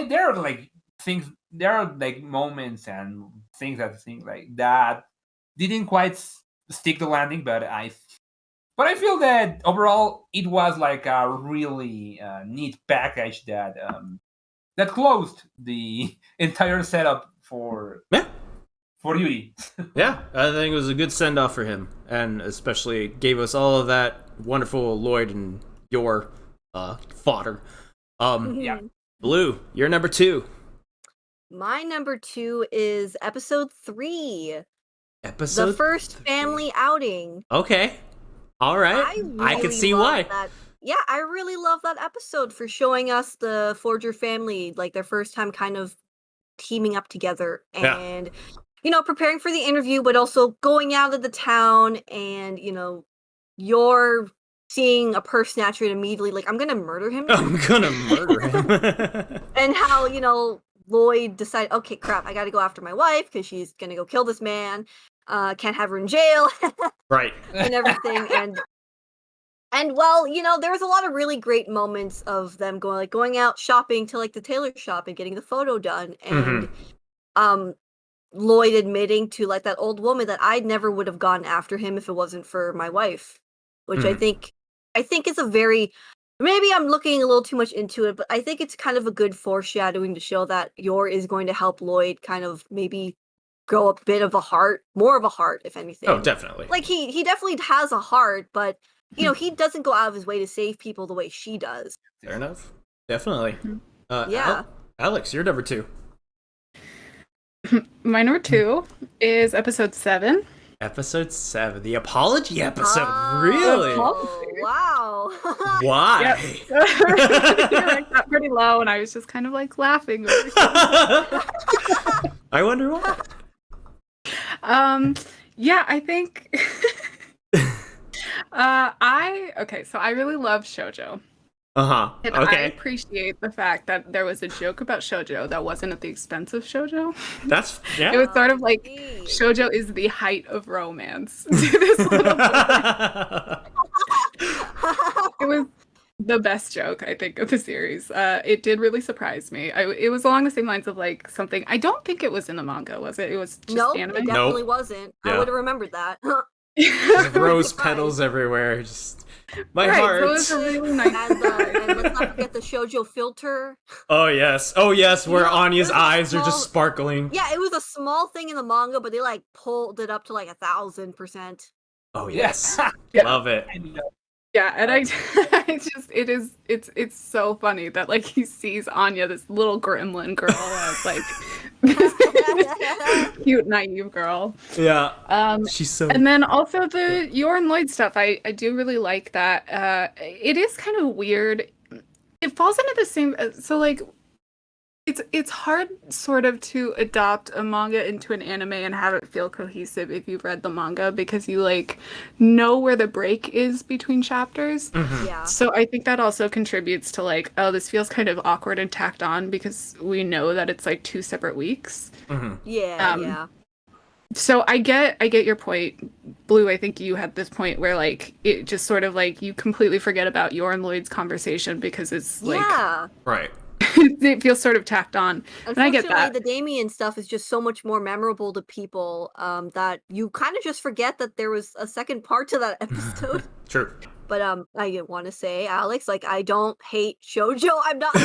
There are like things. There are like moments and things that didn't quite stick the landing, but I feel that overall it was like a really neat package that closed the entire setup for Yuri. Yeah, I think it was a good send off for him, and especially gave us all of that wonderful Lloyd and Yor fodder. Yeah. Blue, you're number 2. My number 2 is episode 3. Episode The first 3. family outing. Okay, all right. I can see why. Yeah, I really love that episode for showing us the Forger family, like their first time kind of teaming up together and, preparing for the interview, but also going out of the town and, you're seeing a purse snatcher and immediately like, I'm going to murder him. I'm going to murder him. And how, Lloyd decided, okay, crap, I got to go after my wife because she's going to go kill this man. Can't have her in jail. Right. And everything. And well, there was a lot of really great moments of them going out shopping to like the tailor shop and getting the photo done, and Lloyd admitting to like that old woman that I never would have gone after him if it wasn't for my wife, which I think is a very, maybe I'm looking a little too much into it, but I think it's kind of a good foreshadowing to show that Yor is going to help Lloyd kind of maybe grow a bit of a heart, more of a heart, if anything. Oh, definitely. Like he definitely has a heart, but he doesn't go out of his way to save people the way she does. Fair enough. Definitely. Yeah. Alex, you're number 2. My number 2 is episode 7. Episode 7, the apology episode. Oh, Really? Wow. Why? I got pretty low, and I was just kind of like laughing. I wonder why. Yeah, I think. So I really love shoujo. And I Okay. appreciate the fact that there was a joke about shoujo that wasn't at the expense of shoujo. That's It was sort of like Indeed. shoujo is the height of romance to this little boy. It was the best joke, I think, of the series. It did really surprise me. It was along the same lines of like something. I don't think it was in the manga, was it? It was just Nope, anime. it definitely wasn't. Yeah. I would have remembered that. rose Surprise. petals everywhere. Just my Right, heart. so it was a really nice. And let's not forget the shoujo filter. Oh yes, where No, Anya's there's a eyes are just small- sparkling. Yeah, it was a small thing in the manga, but they like pulled it up to like 1,000%. Oh yes, Yeah. love it. I know. Yeah, and it's so funny that like he sees Anya, this little gremlin girl, as like this cute naive girl. Yeah. She's so. And then also the Yoren Lloyd stuff, I do really like that. It is kind of weird. It falls into the same. So like, it's hard sort of to adopt a manga into an anime and have it feel cohesive if you've read the manga, because you like know where the break is between chapters. Mhm. Yeah. So I think that also contributes to like, oh, this feels kind of awkward and tacked on because we know that it's like 2 separate weeks. Mhm. Yeah, yeah. So I get your point, Blue. I think you had this point where like it just sort of like you completely forget about Yoren Lloyd's conversation because it's like Yeah. Right. it feels sort of tacked on. And I get that. Unfortunately, the Damien stuff is just so much more memorable to people that you kind of just forget that there was a second part to that episode. True. But I want to say, Alex, like I don't hate shoujo. I'm not for all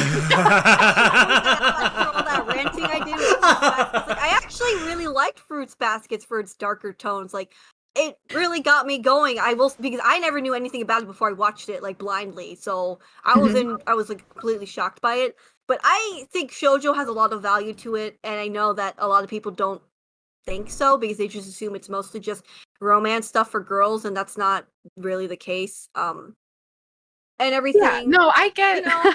that ranting I do. Like, I actually really liked Fruits Baskets for its darker tones. Like it really got me going. Because I never knew anything about it before I watched it like blindly. So I was like completely shocked by it. But I think shoujo has a lot of value to it, and I know that a lot of people don't think so because they just assume it's mostly just romance stuff for girls, and that's not really the case. And everything. Yeah, no, I get you know?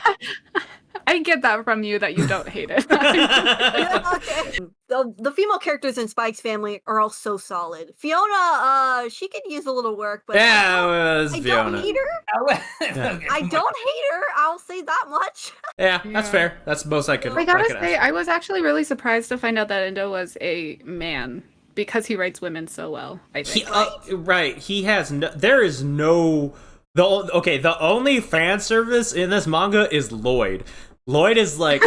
I get that from you that you don't hate it. Okay. The female characters in Spike's family are all so solid. Fiona, she could use a little work, but Yeah, it was I Fiona. don't hate her. Yeah. I don't hate her. I'll say that much. Yeah, that's fair. That's the most I could. I gotta could say, ask. I was actually really surprised to find out that Endo was a man because he writes women so well. I think. Right. He has no. There is no. The only fan service in this manga is Lloyd. Lloyd is like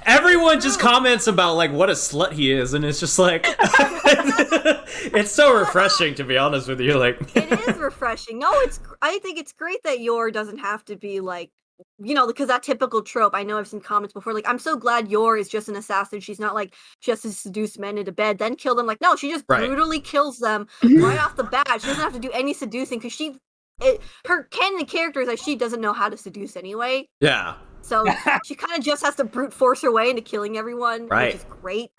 everyone just comments about like what a slut he is, and it's just like it's so refreshing, to be honest with you. Like It is refreshing. No, I think it's great that Yor doesn't have to be like, because that typical trope. I know I've seen comments before. Like, I'm so glad Yor is just an assassin. She's not like she has to seduce men into bed, then kill them. Like, no, she just Right. brutally kills them right off the bat. She doesn't have to do any seducing because her canon character is that she doesn't know how to seduce anyway. yeah. So she kind of just has to brute force her way into killing everyone, Right. which is great.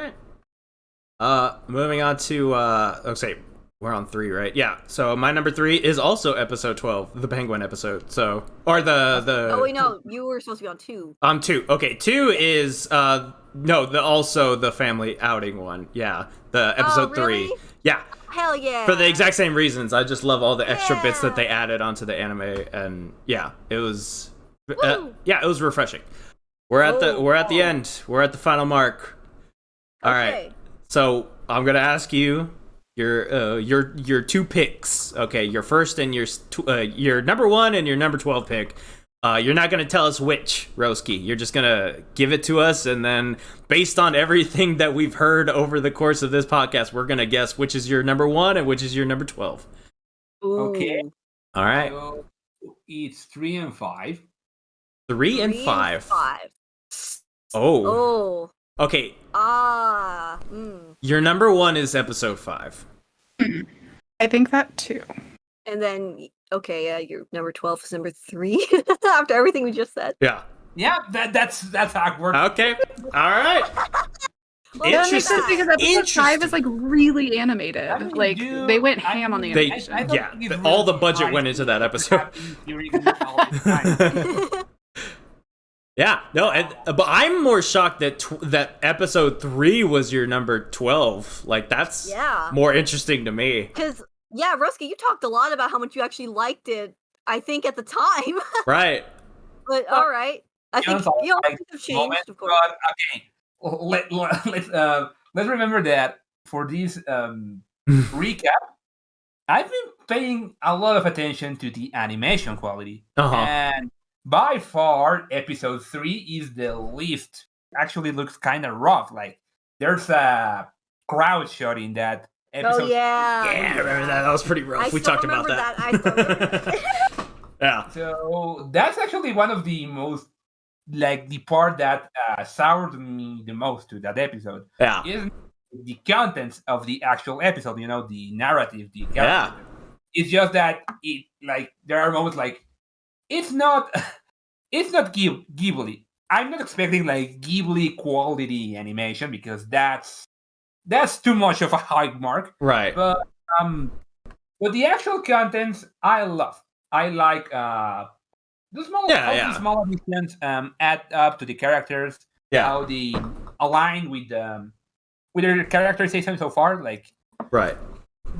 Moving on to okay, we're on 3, right? Yeah. So my number 3 is also episode 12, the Penguin episode. So Oh wait, no, you were supposed to be on 2. 2. Okay, 2 is also the family outing one. Yeah, the episode really? 3. Yeah. Hell yeah! For the exact same reasons. I just love all the extra bits that Yeah. they added onto the anime, and yeah, it was Woo! it was refreshing. We're at the end. We're at the final mark. All right. Okay. So I'm gonna ask you your 2 picks. Okay, your first and your number 1 and your number 12 pick. You're not gonna tell us which, Roski. You're just gonna give it to us, and then based on everything that we've heard over the course of this podcast, we're gonna guess which is your number 1 and which is your number 12. Okay. Ooh. All right. So it's 3 and 5. 3 and 3 5. Oh. Oh. Okay. Your number 1 is episode 5. I think that too. And then, okay, your number 12 is number 3 after everything we just said. Yeah. Yeah, that's how it works. Okay. All right. Well, That makes sense because episode 5 is Interesting. like really animated. I mean, Like dude, they went I ham on the They- animation. I don't yeah, think it's all the really budget hard went into to that episode. have these theories all the time. Yeah. No, but I'm more shocked that that episode 3 was your number 12. Like that's Yeah. more interesting to me. Because, yeah, Roski, you talked a lot about how much you actually liked it, I think, at the time. Right. But, all right. I think John's all things like, have moment, changed, of course. but okay. Let's remember that for this recap, I've been paying a lot of attention to the animation quality, Uh-huh. and by far, episode 3 is the least. Actually, looks kind of rough. Like there's a crowd shot in that episode. Oh, yeah. Yeah, I remember that. That was pretty rough. I We still talked about remember that. I still remember that. Yeah. So that's actually one of the most, like the part that soured me the most to that episode. Yeah. Is the contents of the actual episode, the narrative, the Yeah. character. It's just that there are moments it's not Ghibli. I'm not expecting Ghibli quality animation because that's too much of a high mark. Right. But the actual contents I love. I like the small additions add up to the characters. Yeah. How they align with their characterization so far. Right.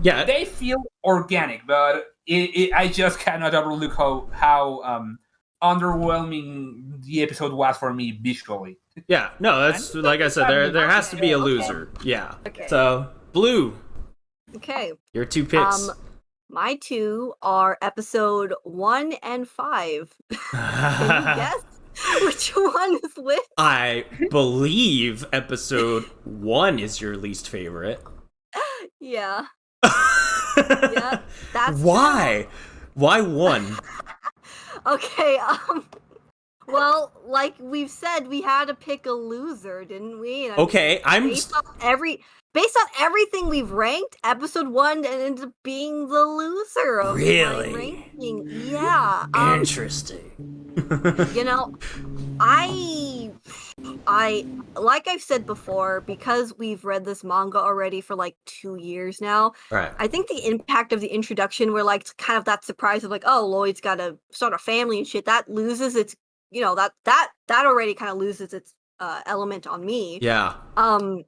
Yeah. They feel organic, but I just cannot overlook how underwhelming the episode was for me visually. Yeah. No, that's like I said. There has to be a loser. Yeah. Okay. So Blue, Okay. your 2 picks. My 2 are episode 1 and 5. Can you guess which one is which? I believe episode 1 is your least favorite. Yeah. Yeah. That's Why? Why 1? Okay. Well, like we've said, we had to pick a loser, didn't we? And Okay, based on everything we've ranked, episode 1 ended up being the loser of Really? my ranking. Yeah. Interesting. You know, I like I've said before, because we've read this manga already for 2 years now. Right. I think the impact of the introduction, where kind of that surprise of oh, Lloyd's got to start a family and shit, that loses its that already kind of loses its element on me. Yeah. And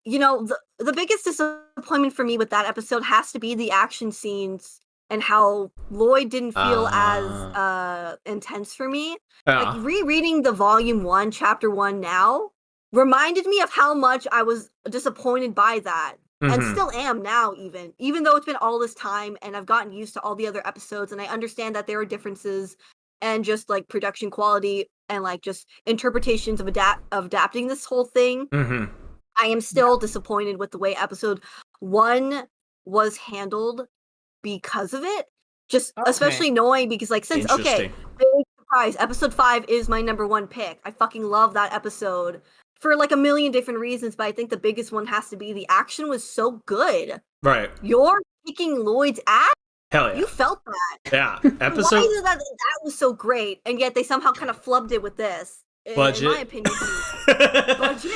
the biggest disappointment for me with that episode has to be the action scenes and how Lloyd didn't feel as intense for me. Yeah. Rereading the volume 1, chapter 1 now reminded me of how much I was disappointed by that. And still am now, even though it's been all this time and I've gotten used to all the other episodes, and I understand that there are differences and just production quality and just interpretations of adapting this whole thing. I am still disappointed with the way episode 1 was handled because of it. Just especially knowing, because since big surprise, episode 5 is my number 1 pick. I fucking love that episode for a million different reasons, but I think the biggest one has to be the action was so good. Right. You're kicking Lloyd's ass. Hell yeah. You felt that. Yeah. Episode. Why is that was so great, and yet they somehow kind of flubbed it with this. Budget. In my opinion. Budget.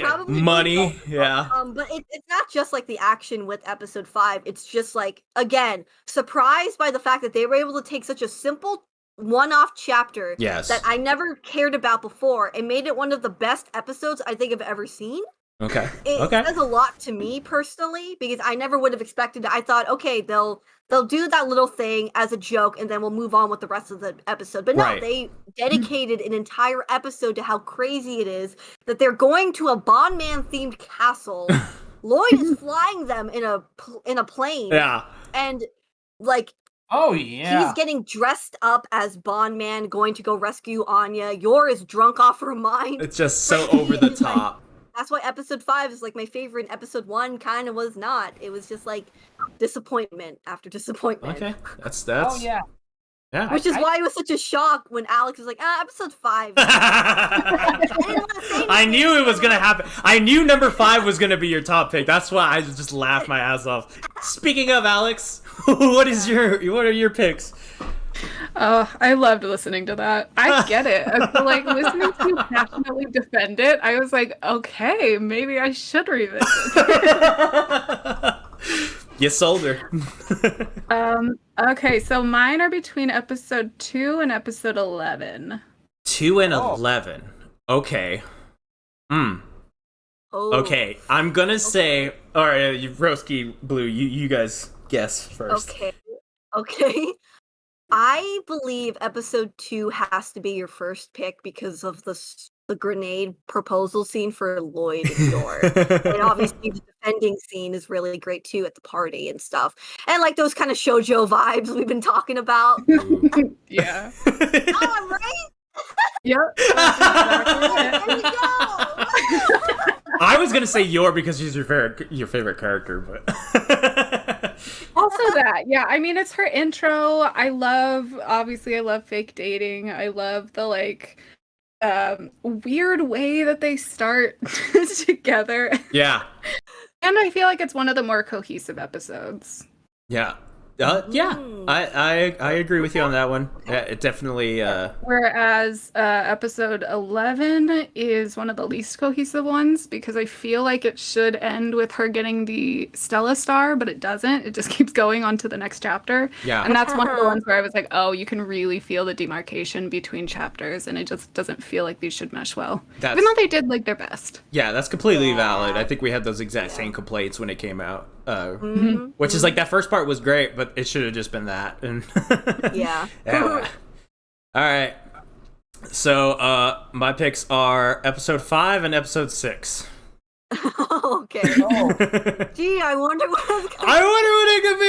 Probably money. Yeah. But it's not just the action with episode 5. It's just again, surprised by the fact that they were able to take such a simple one-off chapter that I never cared about before and made it one of the best episodes I think I've ever seen. Okay. It says a lot to me personally, because I never would have expected it. I thought, okay, they'll do that little thing as a joke and then we'll move on with the rest of the episode. But no, they dedicated an entire episode to how crazy it is that they're going to a Bondman themed castle. Lloyd is flying them in a plane. Yeah. And oh yeah, he's getting dressed up as Bondman, going to go rescue Anya. Yor is drunk off her mind. It's just so over the top. That's why episode 5 is my favorite, and episode 1 kind of was not. It was just disappointment after disappointment. Okay, that's. Oh yeah. Yeah. Which is why it was such a shock when Alex was episode 5. I didn't want to say anything. I knew it was gonna happen. I knew number 5 was gonna be your top pick. That's why I just laughed my ass off. Speaking of Alex, what are your picks? Oh, I loved listening to that. I get it. So, listening to you passionately defend it, I was okay, maybe I should revisit. You sold her. Okay, so mine are between episode 2 and episode 11. 2 and 11. Okay. Oh. Okay, I'm gonna say. All right, Roski, Blue, you guys guess first. Okay. I believe episode 2 has to be your first pick because of the grenade proposal scene for Lloyd and Yor. And obviously the defending scene is really great too at the party and stuff. And those kind of shoujo vibes we've been talking about. Yeah. Oh, I'm right? Yep. There you go. I was gonna say Yor because she's your favorite character, but Also that, yeah. I mean, it's her intro. I love fake dating. I love the weird way that they start together. Yeah. And I feel like it's one of the more cohesive episodes. Yeah. I agree with you on that one. Yeah, it definitely. Whereas episode 11 is one of the least cohesive ones because I feel like it should end with her getting the Stella Star, but it doesn't. It just keeps going on to the next chapter. Yeah. And that's one of the ones where I was like, oh, you can really feel the demarcation between chapters, and it just doesn't feel like these should mesh well. Even though they did like their best. Yeah, that's completely valid. I think we had those exact same complaints when it came out. Which is like that first part was great, but it should have just been that. And Yeah. All right. So my picks are episode 5 and episode 6. Okay. Gee, I wonder what it's gonna I wonder what it could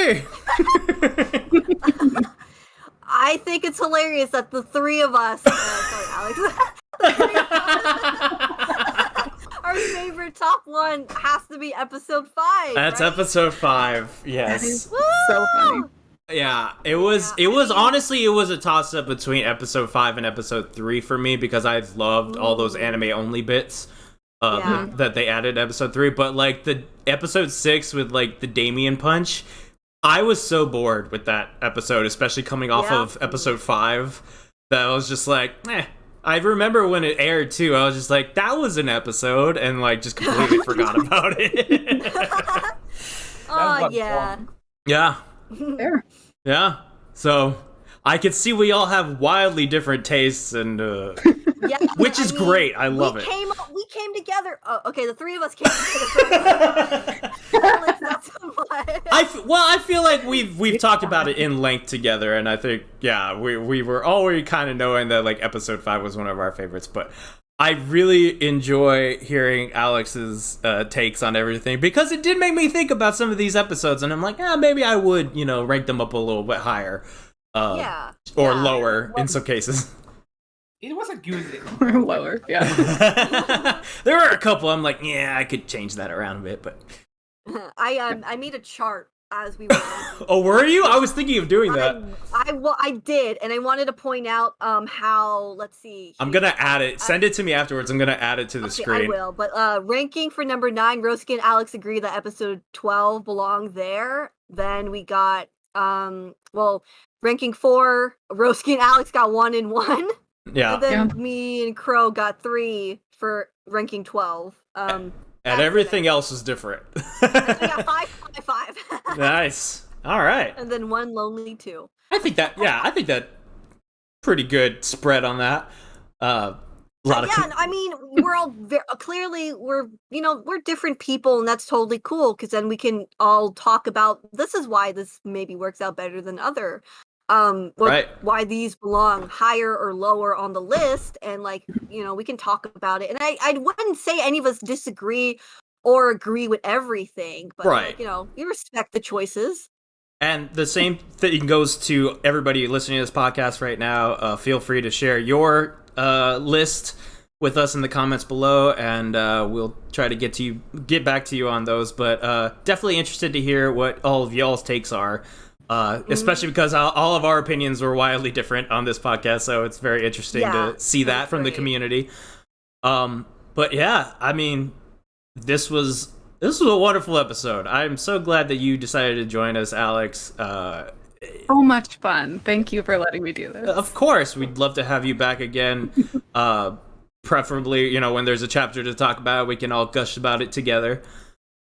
be. I think it's hilarious that the three of us, sorry, Alex, our favorite top one has to be episode 5. That's right? episode 5. Yes. So funny. Yeah, it was honestly it was a toss up between episode 5 and episode 3 for me because I loved all those anime only bits that they added to episode 3, but like the episode 6 with like the Damien punch, I was so bored with that episode, especially coming off of episode 5, that I was just like, I remember when it aired too, I was just like, that was an episode, and like just completely forgot about it. Oh, yeah. Yeah. Fair. Yeah. So I could see we all have wildly different tastes, and Yeah, which is great. I love it. We came together. Oh, okay, the three of us came together. Alex, not so much. I feel like we've talked about it in length together, and I think we were already kind of knowing that like episode 5 was one of our favorites, but I really enjoy hearing Alex's takes on everything because it did make me think about some of these episodes, and I'm like, maybe I would rank them up a little bit higher, or lower in some cases. It was a good Or lower, yeah. There were a couple I'm like, I could change that around a bit, but I made a chart as we were. Oh, were you? I was thinking of doing that. I did, and I wanted to point out how. Let's see. I'm gonna add it. Send it to me afterwards. I'm gonna add it to the screen. I will. But ranking for number 9, Roski and Alex agree that episode 12 belonged there. Then we got ranking 4, Roski and Alex got 1 and 1. Yeah. And then me and Crow got 3 for ranking 12. And everything else is different. So we got 5. Nice. All right. And then 1 lonely 2. I think that pretty good spread on that. I mean, we're all clearly we're different people, and that's totally cool because then we can all talk about this is why this maybe works out better than other. Why these belong higher or lower on the list, and we can talk about it. And I wouldn't say any of us disagree or agree with everything, but you respect the choices. And the same thing goes to everybody listening to this podcast right now. Feel free to share your list with us in the comments below, and we'll try to get back to you on those. But definitely interested to hear what all of y'all's takes are. Especially because all of our opinions were wildly different on this podcast, so it's very interesting to see that from the community. But yeah, I mean, this was a wonderful episode. I'm so glad that you decided to join us, Alex. So much fun. Thank you for letting me do this. Of course, we'd love to have you back again. Preferably, when there's a chapter to talk about, we can all gush about it together.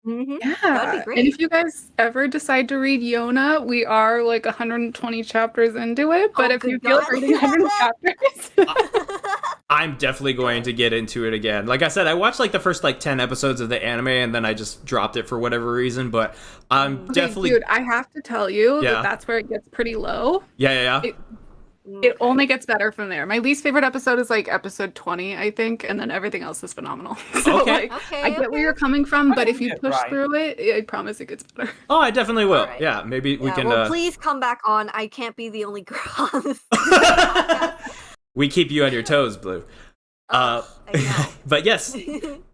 Mm-hmm. Yeah, that'd be great. And if you guys ever decide to read Yona, we are like 120 chapters into it. But if you feel like reading 100 chapters, I'm definitely going to get into it again. Like I said, I watched like the first 10 episodes of the anime, and then I just dropped it for whatever reason. But I'm definitely, dude, I have to tell you that's where it gets pretty low. Yeah. It only gets better from there. My least favorite episode is episode 20, I think, and then everything else is phenomenal. So I get where you're coming from, but if you push through it, I promise it gets better. Oh, I definitely will. Right. Yeah, maybe we can. Well, please come back on. I can't be the only girl on this podcast. We keep you on your toes, Blue. But yes,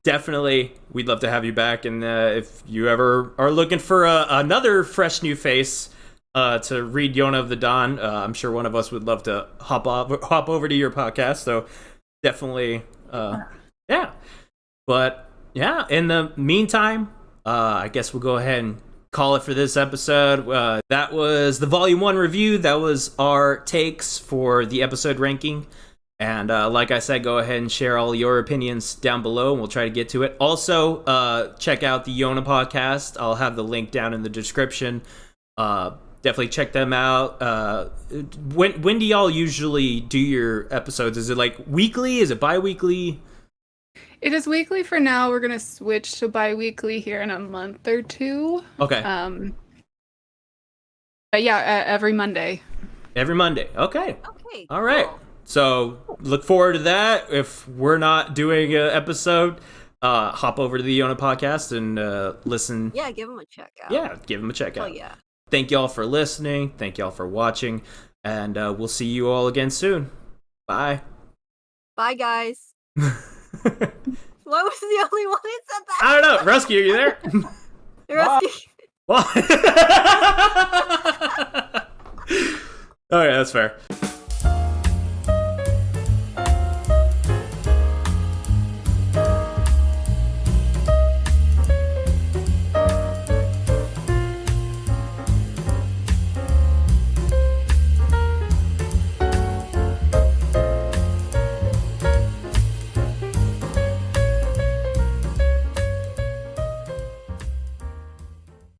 definitely, we'd love to have you back. And if you ever are looking for another fresh new face to read Yona of the Dawn, I'm sure one of us would love to hop over to your podcast. So definitely, yeah. But yeah, in the meantime, I guess we'll go ahead and call it for this episode. That was the Volume 1 review. That was our takes for the episode ranking. And like I said, go ahead and share all your opinions down below, and we'll try to get to it. Also, check out the Yona Podcast. I'll have the link down in the description. Definitely check them out. When do y'all usually do your episodes? Is it like weekly? Is it bi-weekly? It is weekly for now. We're going to switch to bi-weekly here in a month or two. Okay. But yeah, every Monday. Every Monday. Okay. Okay. All right. Cool. So look forward to that. If we're not doing an episode, hop over to the Yona Podcast and listen. Yeah, give them a check out. Yeah, give them a check out. Oh yeah. Thank y'all for listening. Thank y'all for watching. And we'll see you all again soon. Bye. Bye, guys. What was the only one that said that? I don't know. Roski, are you there? Roski. What? Okay, that's fair.